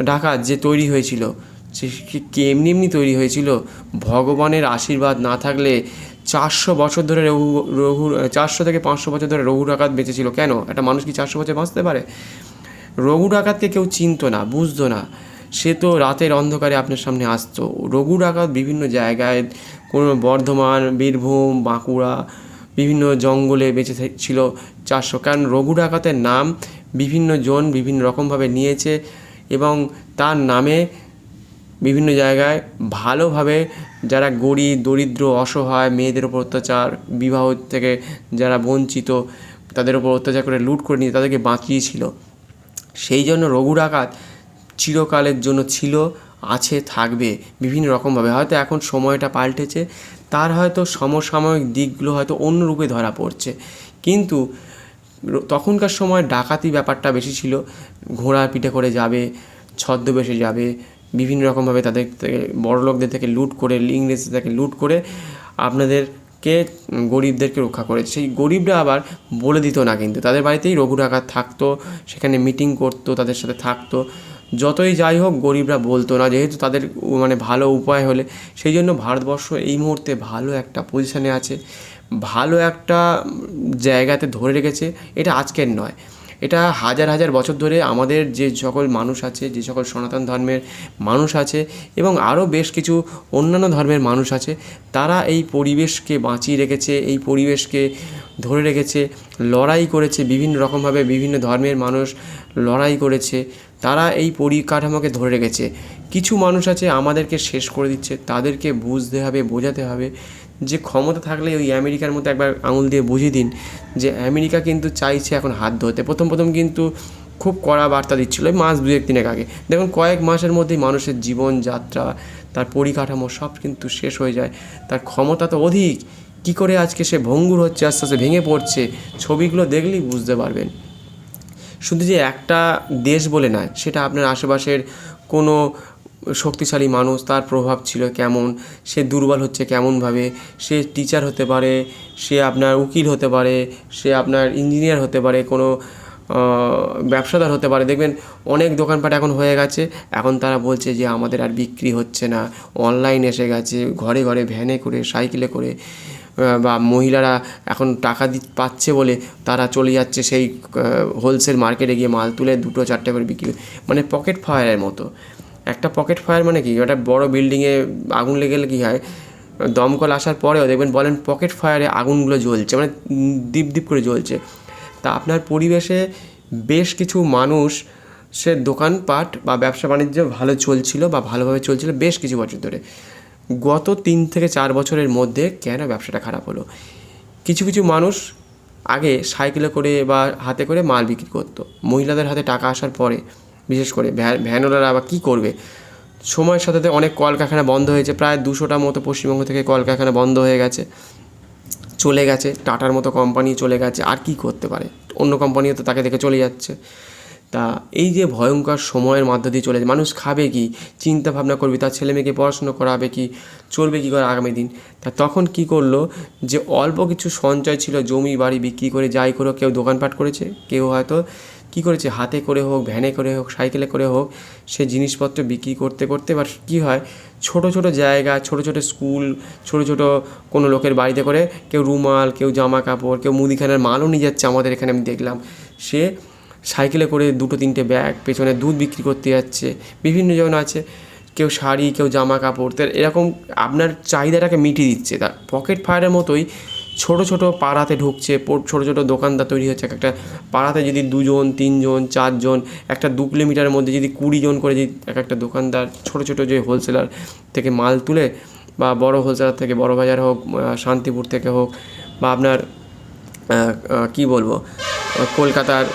ডাকাত যে তৈরি হয়েছিল, সে কি এমনি তৈরি হয়েছিল? ভগবানের আশীর্বাদ না থাকলে 400 বছর ধরে রঘু 400 থেকে 500 বছর ধরে রঘু ডাকাত বেঁচেছিল। কেন? একটা মানুষ কি 400 বছর বাঁচতে পারে? রঘু ডাকাতকে কেউ চিনতো না, বুঝতো না। সে তো রাতের অন্ধকারে আপনার সামনে আসতো। রঘু ডাকাত বিভিন্ন জায়গায়, কোনো বর্ধমান, বীরভূম, বাঁকুড়া, বিভিন্ন জঙ্গলে বেঁচে ছিল 400। কারণ রঘু ডাকাতের নাম বিভিন্ন জন বিভিন্ন রকমভাবে নিয়েছে, এবং তার নামে বিভিন্ন জায়গায় ভালোভাবে যারা গরিব দরিদ্র অসহায় মেয়েদের ওপর অত্যাচার, বিবাহ থেকে যারা বঞ্চিত তাদের ওপর অত্যাচার করে লুট করে নিয়ে তাদেরকে বাঁচিয়েছিল। সেই জন্য রঘু ডাকাত চিরকালের জন্য ছিল, আছে, থাকবে বিভিন্ন রকমভাবে। হয়তো এখন সময়টা পাল্টেছে, তার হয়তো সমসাময়িক দিকগুলো হয়তো অন্য রূপে ধরা পড়ছে, কিন্তু তখনকার সময় ডাকাতি ব্যাপারটা বেশি ছিল। ঘোড়ার পিঠে করে যাবে, ছদ্মবেশে যাবে, বিভিন্ন রকমভাবে তাদের থেকে বড়লোকদের থেকে লুট করে, ইংরেজদের থেকে লুট করে আপনাদেরকে গরিবদেরকে রক্ষা করেছে। সেই গরিবরা আবার বলে দিত না, কিন্তু তাদের বাড়িতেই রঘু ডাকাত থাকতো, সেখানে মিটিং করতো, তাদের সাথে থাকতো। যতই যাই হোক গরিবরা বলতো না, যেহেতু তাদের মানে ভালো উপায় হলে, সেই জন্য ভারতবর্ষ এই মুহূর্তে ভালো একটা পজিশানে আছে, ভালো একটা জায়গাতে ধরে রেখেছে। এটা আজকের নয়, এটা হাজার হাজার বছর ধরে আমাদের যে সকল মানুষ আছে, যে সকল সনাতন ধর্মের মানুষ আছে এবং আরও বেশ কিছু অন্যান্য ধর্মের মানুষ আছে, তারা এই পরিবেশকে বাঁচিয়ে রেখেছে, এই পরিবেশকে ধরে রেখেছে, লড়াই করেছে বিভিন্ন রকমভাবে। বিভিন্ন ধর্মের মানুষ লড়াই করেছে, তারা এই পরিকাঠামোকে ধরে রেখেছে। কিছু মানুষ আছে আমাদেরকে শেষ করে দিচ্ছে, তাদেরকে বুঝতে হবে, বোঝাতে হবে যে ক্ষমতা থাকলে ওই আমেরিকার মতো একবার আঙুল দিয়ে বুঝিয়ে দিন যে আমেরিকা কিন্তু চাইছে এখন হাত ধরতে। প্রথম কিন্তু খুব কড়া বার্তা দিচ্ছিলো ওই মাস 2-3 আগে। দেখুন কয়েক মাসের মধ্যেই মানুষের জীবনযাত্রা, তার পরিকাঠামো সব কিন্তু শেষ হয়ে যায়। তার ক্ষমতা তো অধিক, কী করে আজকে সে ভঙ্গুর হচ্ছে, আস্তে আস্তে ভেঙে পড়ছে, ছবিগুলো দেখলেই বুঝতে পারবেন। শুধু যে একটা দেশ বলে নয়, সেটা আপনার আশেপাশের কোনো শক্তিশালী মানুষ, তার প্রভাব ছিল কেমন, সে দুর্বল হচ্ছে কেমনভাবে, সে টিচার হতে পারে, সে আপনার উকিল হতে পারে, সে আপনার ইঞ্জিনিয়ার হতে পারে, কোনো ব্যবসাদার হতে পারে। দেখবেন অনেক দোকানপাট এখন হয়ে গেছে, এখন তারা বলছে যে আমাদের আর বিক্রি হচ্ছে না, অনলাইন এসে গেছে, ঘরে ঘরে ভ্যানে করে, সাইকেলে করে, বা মহিলারা এখন টাকা পাচ্ছে বলে তারা চলে যাচ্ছে সেই হোলসেল মার্কেটে গিয়ে মাল তুলে 2-4টে করে বিক্রি, মানে পকেট ফায়ারের মতো। একটা পকেট ফায়ার মানে কি, ওটা বড় বিল্ডিংয়ে আগুন লেগে গেলে কী হয়, দমকল আসার পরেও দেখবেন বলেন পকেট ফায়ারে আগুনগুলো জ্বলছে, মানে দীপ দীপ করে জ্বলছে। তা আপনার পরিবেশে বেশ কিছু মানুষ সে দোকানপাট বা ব্যবসা বাণিজ্য ভালো চলছিল বা ভালোভাবে চলছিল বেশ কিছু বছর ধরে। গত 3-4 বছরের মধ্যে কেন ব্যবসাটা খারাপ হলো? কিছু কিছু মানুষ আগে সাইকেলে করে বা হাতে করে মাল বিক্রি করতো, মহিলাদের হাতে টাকা আসার পরে বিশেষ করে ভ্যানওয়ালারা আবার কী করবে, সময়ের সাথে অনেক কলকারখানা বন্ধ হয়েছে, প্রায় 200টার মতো পশ্চিমবঙ্গ থেকে কলকারখানা বন্ধ হয়ে গেছে, চলে গেছে, টাটার মতো কোম্পানি চলে গেছে, আর কি করতে পারে, অন্য কোম্পানিও তো তাকে দেখে চলে যাচ্ছে। তা এই যে ভয়ঙ্কর সময়ের মধ্য দিয়ে চলে যায়, মানুষ খাবে কি, চিন্তা ভাবনা করবে, তার ছেলে মেয়েকে পড়াশুনো করাবে কি, চলবে কী করে আগামী দিন। তা তখন কি করলো, যে অল্প কিছু সঞ্চয় ছিল, জমি বাড়ি বিক্রি করে যাই করে কেউ দোকানপাট করেছে, কেউ হয়তো কী করেছে, হাতে করে হোক, ভ্যানে করে হোক, সাইকেলে করে হোক, সে জিনিসপত্র বিক্রি করতে করতে এবার কী হয়, ছোট ছোট জায়গা, ছোট ছোট স্কুল, ছোট ছোট কোনো লোকের বাড়িতে করে কেউ রুমাল, কেউ জামা কাপড়, কেউ মুদিখানার মালও নিয়ে যাচ্ছে। আমাদের এখানে আমি দেখলাম সে সাইকেলে করে 2-3টে ব্যাগ, পেছনে দুধ বিক্রি করতে যাচ্ছে, বিভিন্ন জন আছে, কেউ শাড়ি, কেউ জামা কাপড়, তো এরকম আপনার চাহিদাটাকে মিটিয়ে দিচ্ছে। তার পকেট ফায়ারের মতোই ছোটো ছোটো পাড়াতে ঢুকছে, ছোটো ছোটো দোকানদার তৈরি হচ্ছে। একটা পাড়াতে যদি 2জন, 3জন, 4জন, একটা 2 কিলোমিটারের মধ্যে যদি 20 জন করে যদি একটা দোকানদার ছোটো ছোটো যে হোলসেলার থেকে মাল তুলে, বা বড় হোলসেলার থেকে, বড় বাজার হোক, শান্তিপুর থেকে হোক, বা আপনার কী বলবো, কলকাতার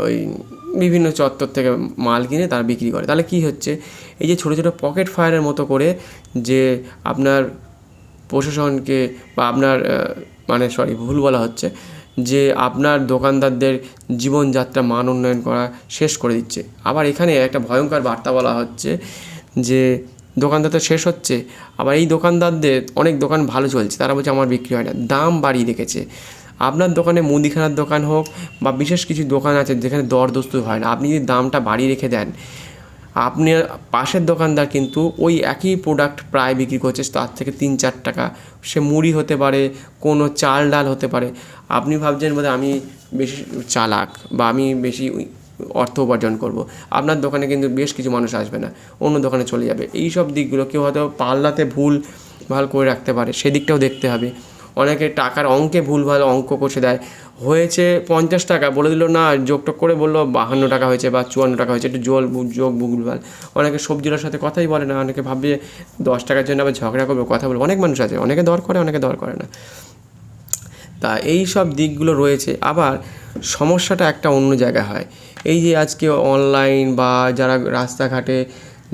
ওই বিভিন্ন চত্বর থেকে মাল কিনে তারা বিক্রি করে, তাহলে কী হচ্ছে, এই যে ছোটো ছোটো পকেট ফায়ারের মতো করে যে আপনার প্রশাসনকে বা আপনার ভুল বলা হচ্ছে, যে আপনার দোকানদারদের জীবনযাত্রা মান উন্নয়ন করা শেষ করে দিচ্ছে। আবার এখানে একটা ভয়ঙ্কর বার্তা বলা হচ্ছে যে দোকানদার তো শেষ হচ্ছে, আবার এই দোকানদারদের অনেক দোকান ভালো চলছে, তারা বলছে আমার বিক্রি হয় না, দাম বাড়িয়ে রেখেছে। আপনার দোকানে মুদিখানার দোকান হোক বা বিশেষ কিছু দোকান আছে যেখানে দরদস্তুর হয় না, আপনি যদি দামটা বাড়িয়ে রেখে দেন, আপনার পাশের দোকানদার কিন্তু ওই একই প্রোডাক্ট প্রায় বিক্রি করছে, তার থেকে 3-4 টাকা, সে মুড়ি হতে পারে, কোনো চাল ডাল হতে পারে। আপনি ভাবছেন বোধহয় আমি বেশি চালাক বা আমি বেশি অর্থ উপার্জন করব, আপনার দোকানে কিন্তু বেশ কিছু মানুষ আসবে না, অন্য দোকানে চলে যাবে। এই সব দিকগুলো কেউ হয়তো পাল্লাতে ভুল ভাল করে রাখতে পারে, সেদিকটাও দেখতে হবে। অনেকে টাকার অঙ্কে ভুলভাল অঙ্ক কষে দেয়, হয়েছে 50 টাকা, বলে দিল না, যোগটোগ করে বললো 52 টাকা হয়েছে বা 54 টাকা হয়েছে, একটু যোগ ভুলভাল। অনেকে সবজিটার সাথে কথাই বলে না, অনেকে ভাববে 10 টাকার জন্য আবার ঝগড়া করবে, কথা বলবে। অনেক মানুষ আছে, অনেকে দর করে, অনেকে দর করে না। তা এই সব দিকগুলো রয়েছে। আবার সমস্যাটা একটা অন্য জায়গায় হয়, এই যে আজকে অনলাইন বা যারা রাস্তাঘাটে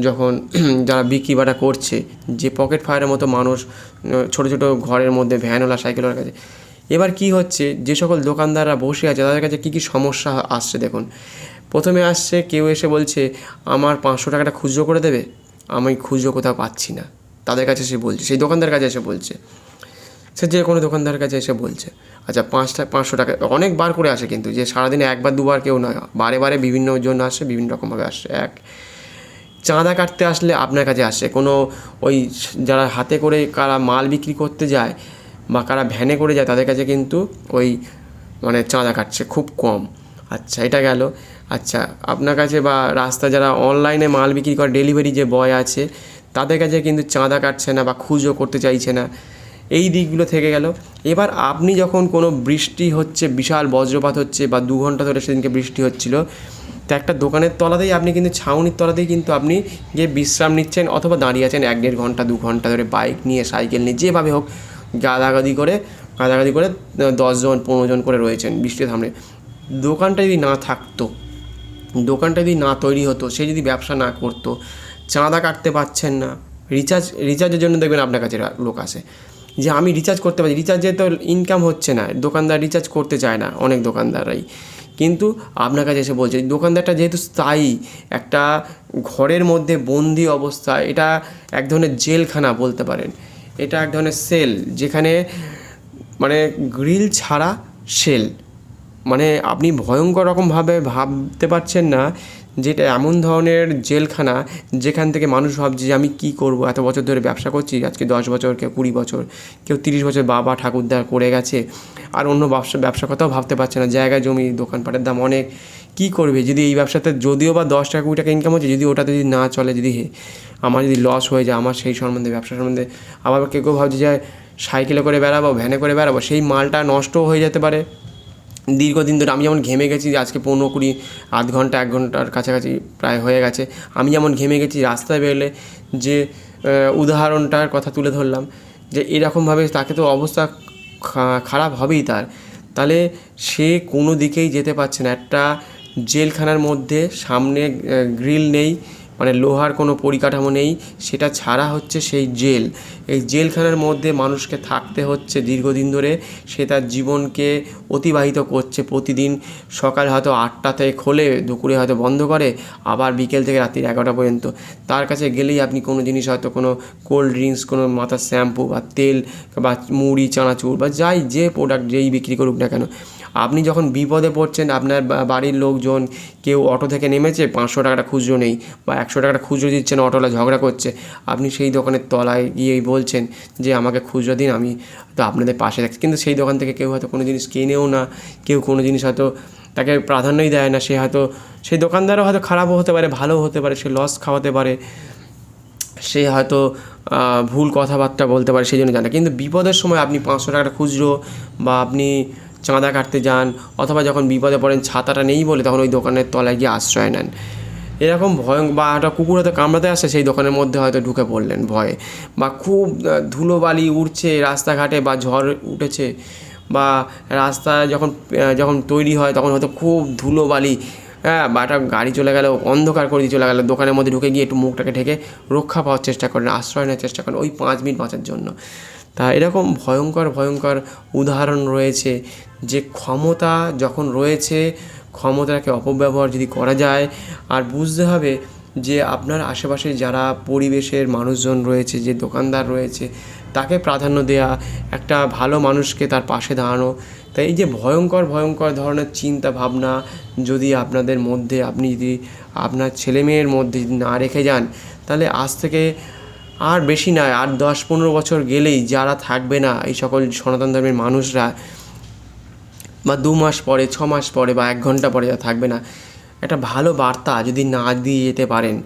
যখন যারা বিক্রি বাটা করছে, যে পকেট ফায়ারের মতো মানুষ ছোটো ছোটো ঘরের মধ্যে ভ্যানওয়ালা, সাইকেলওয়ালার কাছে, এবার কি হচ্ছে, যে সকল দোকানদাররা বসে আছে তাদের কাছে কী কী সমস্যা আসছে দেখুন। প্রথমে আসছে, কেউ এসে বলছে আমার 500 টাকাটা খুচরো করে দেবে, আমি খুচরো কোথাও পাচ্ছি না, তাদের কাছে এসে বলছে, সেই দোকানদার কাছে এসে বলছে। সে যে কোনো দোকানদারের কাছে এসে বলছে, আচ্ছা 500 টাকা, অনেকবার করে আসে কিন্তু, যে সারাদিনে একবার দুবার কেউ নয়, বারে বারে বিভিন্ন জন আসে, বিভিন্ন রকমভাবে আসে। চাঁদা কাটতে আসলে আপনার কাছে আসে, কোনো ওই যারা হাতে করে কারা মাল বিক্রি করতে যায় বা কারা ভ্যানে করে যায় তাদের কাছে কিন্তু ওই মানে চাঁদা কাটছে খুব কম। আচ্ছা, এটা গেল। আচ্ছা, আপনার কাছে বা রাস্তা যারা অনলাইনে মাল বিক্রি করে, ডেলিভারি যে বয় আছে তাদের কাছে কিন্তু চাঁদা কাটছে না বা খুচরো করতে চাইছে না, এই দিকগুলো থেকে গেল। এবার আপনি যখন কোনো বৃষ্টি হচ্ছে, বিশাল বজ্রপাত হচ্ছে বা 2 ঘন্টা ধরে সেদিনকে বৃষ্টি হচ্ছিল, তো একটা দোকানের তলাতেই আপনি কিন্তু, ছাউনির তলাতেই কিন্তু আপনি গিয়ে বিশ্রাম নিচ্ছেন অথবা দাঁড়িয়ে আছেন 1-1.5 ঘন্টা 2 ঘন্টা ধরে, বাইক নিয়ে সাইকেল নিয়ে যেভাবে হোক গাদাগাদি করে 10 জন 15 জন করে রয়েছেন বৃষ্টির সামনে। দোকানটা যদি না থাকতো, দোকানটা যদি না তৈরি হতো, সে যদি ব্যবসা না করতো, চাঁদা কাটতে পারছেন না, রিচার্জের জন্য দেখবেন আপনার কাছে লোক আসে যে আমি রিচার্জ করতে পারি, রিচার্জে তো ইনকাম হচ্ছে না, দোকানদার রিচার্জ করতে চায় না অনেক দোকানদাররাই, কিন্তু আপনার কাছে এসে বলছে। দোকানদারটা যেহেতু স্থায়ী একটা ঘরের মধ্যে বন্দি অবস্থা, এটা এক ধরনের জেলখানা বলতে পারেন, এটা এক ধরনের সেল, যেখানে মানে গ্রিল ছাড়া সেল, মানে আপনি ভয়ঙ্কর রকমভাবে ভাবতে পারছেন না, যেটা এমন ধরনের জেলখানা যেখান থেকে মানুষ ভাবছে যে আমি কী করব, এত বছর ধরে ব্যবসা করছি, আজকে 10 বছর, কেউ 20 বছর, কেউ 30 বছর বাবা ঠাকুরদা করে গেছে, আর অন্য ব্যবসার কথাও ভাবতে পারছে না, জায়গা জমি দোকানপাটের দাম অনেক, কী করবে যদি এই ব্যবসাতে যদিও বা 10 টাকা 20 টাকা ইনকাম হচ্ছে, যদি ওটাতে যদি না চলে, যদি আমার যদি লস হয়ে যায়, আমার সেই সম্বন্ধে ব্যবসা সম্বন্ধে, আবার কেউ কেউ ভাবছে যে সাইকেলে করে বেড়াবো, ভ্যানে করে বেড়াবো, সেই মালটা নষ্টও হয়ে যেতে পারে দীর্ঘদিন ধরে। আমি যেমন ঘেমে গেছি, আজকে 15-20 আধ ঘন্টা 1 ঘন্টার কাছাকাছি প্রায় হয়ে গেছে, আমি যেমন ঘেমে গেছি, রাস্তায় বেরোলে যে উদাহরণটার কথা তুলে ধরলাম, যে এরকমভাবে তাকে তো অবস্থা খারাপ হবেই তার, তাহলে সে কোনো দিকেই যেতে পারছে না। একটা জেলখানার মধ্যে সামনে গ্রিল নেই, মানে লোহার কোনো পরিকাঠামো নেই, সেটা ছাড়া হচ্ছে সেই জেল। এই জেলখানার মধ্যে মানুষকে থাকতে হচ্ছে দীর্ঘদিন ধরে, সে তার জীবনকে অতিবাহিত করছে। প্রতিদিন সকাল হয়তো 8টাতে খোলে, দুপুরে হয়তো বন্ধ করে, আবার বিকেল থেকে রাত্রি 11টা পর্যন্ত। তার কাছে গেলেই আপনি কোনো জিনিস, হয়তো কোনো কোল্ড ড্রিঙ্কস, কোনো মাথার শ্যাম্পু বা তেল বা মুড়ি চানাচুর বা যে প্রোডাক্ট যেই বিক্রি করুক না কেন, আপনি যখন বিপদে পড়ছেন, আপনার বাড়ির লোকজন কেউ অটো থেকে নেমেছে, 500 টাকাটা খুচরো নেই বা 100 টাকাটা খুচরো দিচ্ছেন, অটোলা ঝগড়া করছে, আপনি সেই দোকানের তলায় গিয়েই বলছেন যে আমাকে খুচরো দিন, আমি তো আপনাদের পাশে থাকছি, কিন্তু সেই দোকান থেকে কেউ হয়তো কোনো জিনিস কেনেও না, কেউ কোনো জিনিস হয়তো তাকে প্রাধান্যই দেয় না, সে হয়তো সেই দোকানদারও হয়তো খারাপও হতে পারে, ভালোও হতে পারে, সে লস খাওয়াতে পারে, সে হয়তো ভুল কথাবার্তা বলতে পারে, সেই জন্য জানে। কিন্তু বিপদের সময় আপনি 500 টাকাটা খুচরো বা আপনি চাঁদা কাটতে যান, অথবা যখন বিপদে পড়েন ছাতাটা নেই বলে তখন ওই দোকানের তলায় গিয়ে আশ্রয় নেন। এরকম বা একটা কুকুর হয়তো কামড়াতে আসে, সেই দোকানের মধ্যে হয়তো ঢুকে পড়লেন ভয়ে, বা খুব ধুলোবালি উড়ছে রাস্তাঘাটে বা ঝড় উঠেছে, বা রাস্তা যখন তৈরি হয় তখন হয়তো খুব ধুলোবালি, বা একটা গাড়ি চলে গেল, অন্ধকার করে দিয়ে চলে গেল, দোকানের মধ্যে ঢুকে গিয়ে একটু মুখটাকে ঢেকে রক্ষা পাওয়ার চেষ্টা করেন, আশ্রয় নেওয়ার চেষ্টা করেন ওই 5 মিনিট বাঁচার জন্য। তা এরকম ভয়ঙ্কর উদাহরণ রয়েছে, যে ক্ষমতা যখন রয়েছে, ক্ষমতাকে অপব্যবহার যদি করা যায়, আর বুঝতে হবে যে আপনার আশেপাশে যারা পরিবেশের মানুষজন রয়েছে, যে দোকানদার রয়েছে, তাকে প্রাধান্য দেয়া, একটা ভালো মানুষকে তার পাশে দাঁড়ানো। তাই এই যে ভয়ঙ্কর ধরনের চিন্তা ভাবনা যদি আপনাদের মধ্যে, আপনি যদি আপনার ছেলেমেয়ের মধ্যে না রেখে যান, তাহলে আজ থেকে আর বেশি নয়, আর 10-15 বছর গেলেই যারা থাকবে না, এই সকল সনাতন ধর্মের মানুষরা, বা 2 মাস পরে, 6 মাস পরে বা 1 ঘন্টা পরে যারা থাকবে না, একটা ভালো বার্তা যদি না দিয়ে যেতে পারেন,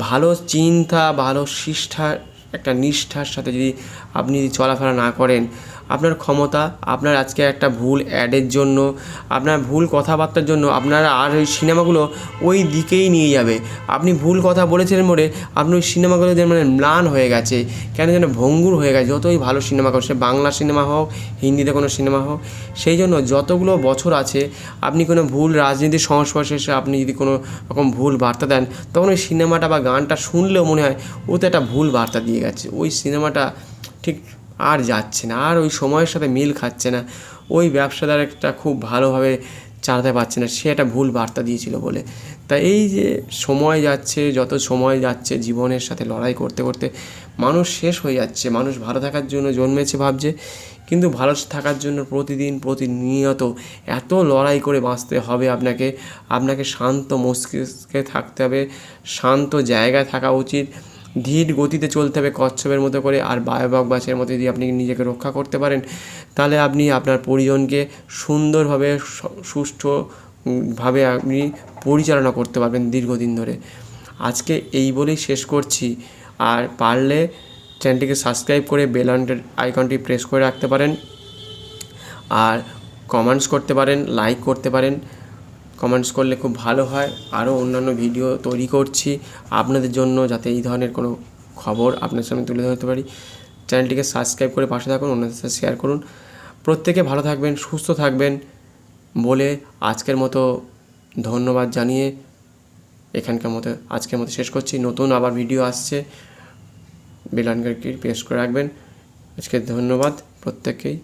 ভালো চিন্তা, ভালো একটা নিষ্ঠার সাথে যদি আপনি চলাফেরা না করেন, আপনার ক্ষমতা, আপনার আজকে একটা ভুল অ্যাডের জন্য, আপনার ভুল কথাবার্তার জন্য আপনারা আর ওই সিনেমাগুলো ওই দিকেই নিয়ে যাবে। আপনি ভুল কথা বলেছিলেন বলে আপনি ওই সিনেমাগুলো মানে ম্লান হয়ে গেছে, কেন যেন ভঙ্গুর হয়ে গেছে, যতই ভালো সিনেমা করো, সে বাংলা সিনেমা হোক, হিন্দিতে কোনো সিনেমা হোক। সেই জন্য যতগুলো বছর আছে, আপনি কোনো ভুল রাজনীতির সংস্পর্শে এসে আপনি যদি কোনো রকম ভুল বার্তা দেন, তখন ওই সিনেমাটা বা গানটা শুনলেও মনে হয় ওতে একটা ভুল বার্তা দিয়ে গেছে, ওই সিনেমাটা ঠিক আর যাচ্ছে না, আর ওই সময়ের সাথে মিল খাচ্ছে না, ওই ব্যবসাদার একটা খুব ভালোভাবে চালাতে পারছে না, সে একটা ভুল বার্তা দিয়েছিল বলে। তা এই যে সময় যাচ্ছে, যত সময় যাচ্ছে, জীবনের সাথে লড়াই করতে করতে মানুষ শেষ হয়ে যাচ্ছে। মানুষ ভালো থাকার জন্য জন্মেছে ভাবছে, কিন্তু ভালো থাকার জন্য প্রতিনিয়ত এত লড়াই করে বাঁচতে হবে আপনাকে শান্ত মস্তিষ্কে থাকতে হবে, শান্ত জায়গায় থাকা উচিত, ধীর গতিতে চলতে হবে কচ্ছপের মতো করে। আর বায়ুবক বাসের মতো যদি আপনি নিজেকে রক্ষা করতে পারেন, তাহলে আপনি আপনার পরিজনকে সুন্দরভাবে সুষ্ঠুভাবে আপনি পরিচালনা করতে পারবেন দীর্ঘদিন ধরে। আজকে এই বলেই শেষ করছি। আর পারলে চ্যানেলটিকে সাবস্ক্রাইব করে বেল আইকনটি প্রেস করে রাখতে পারেন, আর কমেন্টস করতে পারেন, লাইক করতে পারেন। কমেন্টস করলে খুব ভালো হয়। আরও অন্যান্য ভিডিও তৈরি করছি আপনাদের জন্য, যাতে এই ধরনের কোনো খবর আপনার সামনে তুলে ধরতে পারি। চ্যানেলটিকে সাবস্ক্রাইব করে পাশে থাকুন, অন্যদের সাথে শেয়ার করুন। প্রত্যেকে ভালো থাকবেন, সুস্থ থাকবেন বলে আজকের মতো ধন্যবাদ জানিয়ে আজকের মতো শেষ করছি। নতুন আবার ভিডিও আসছে, বেল আইকনটি প্রেস করে রাখবেন। আজকে ধন্যবাদ প্রত্যেককেই।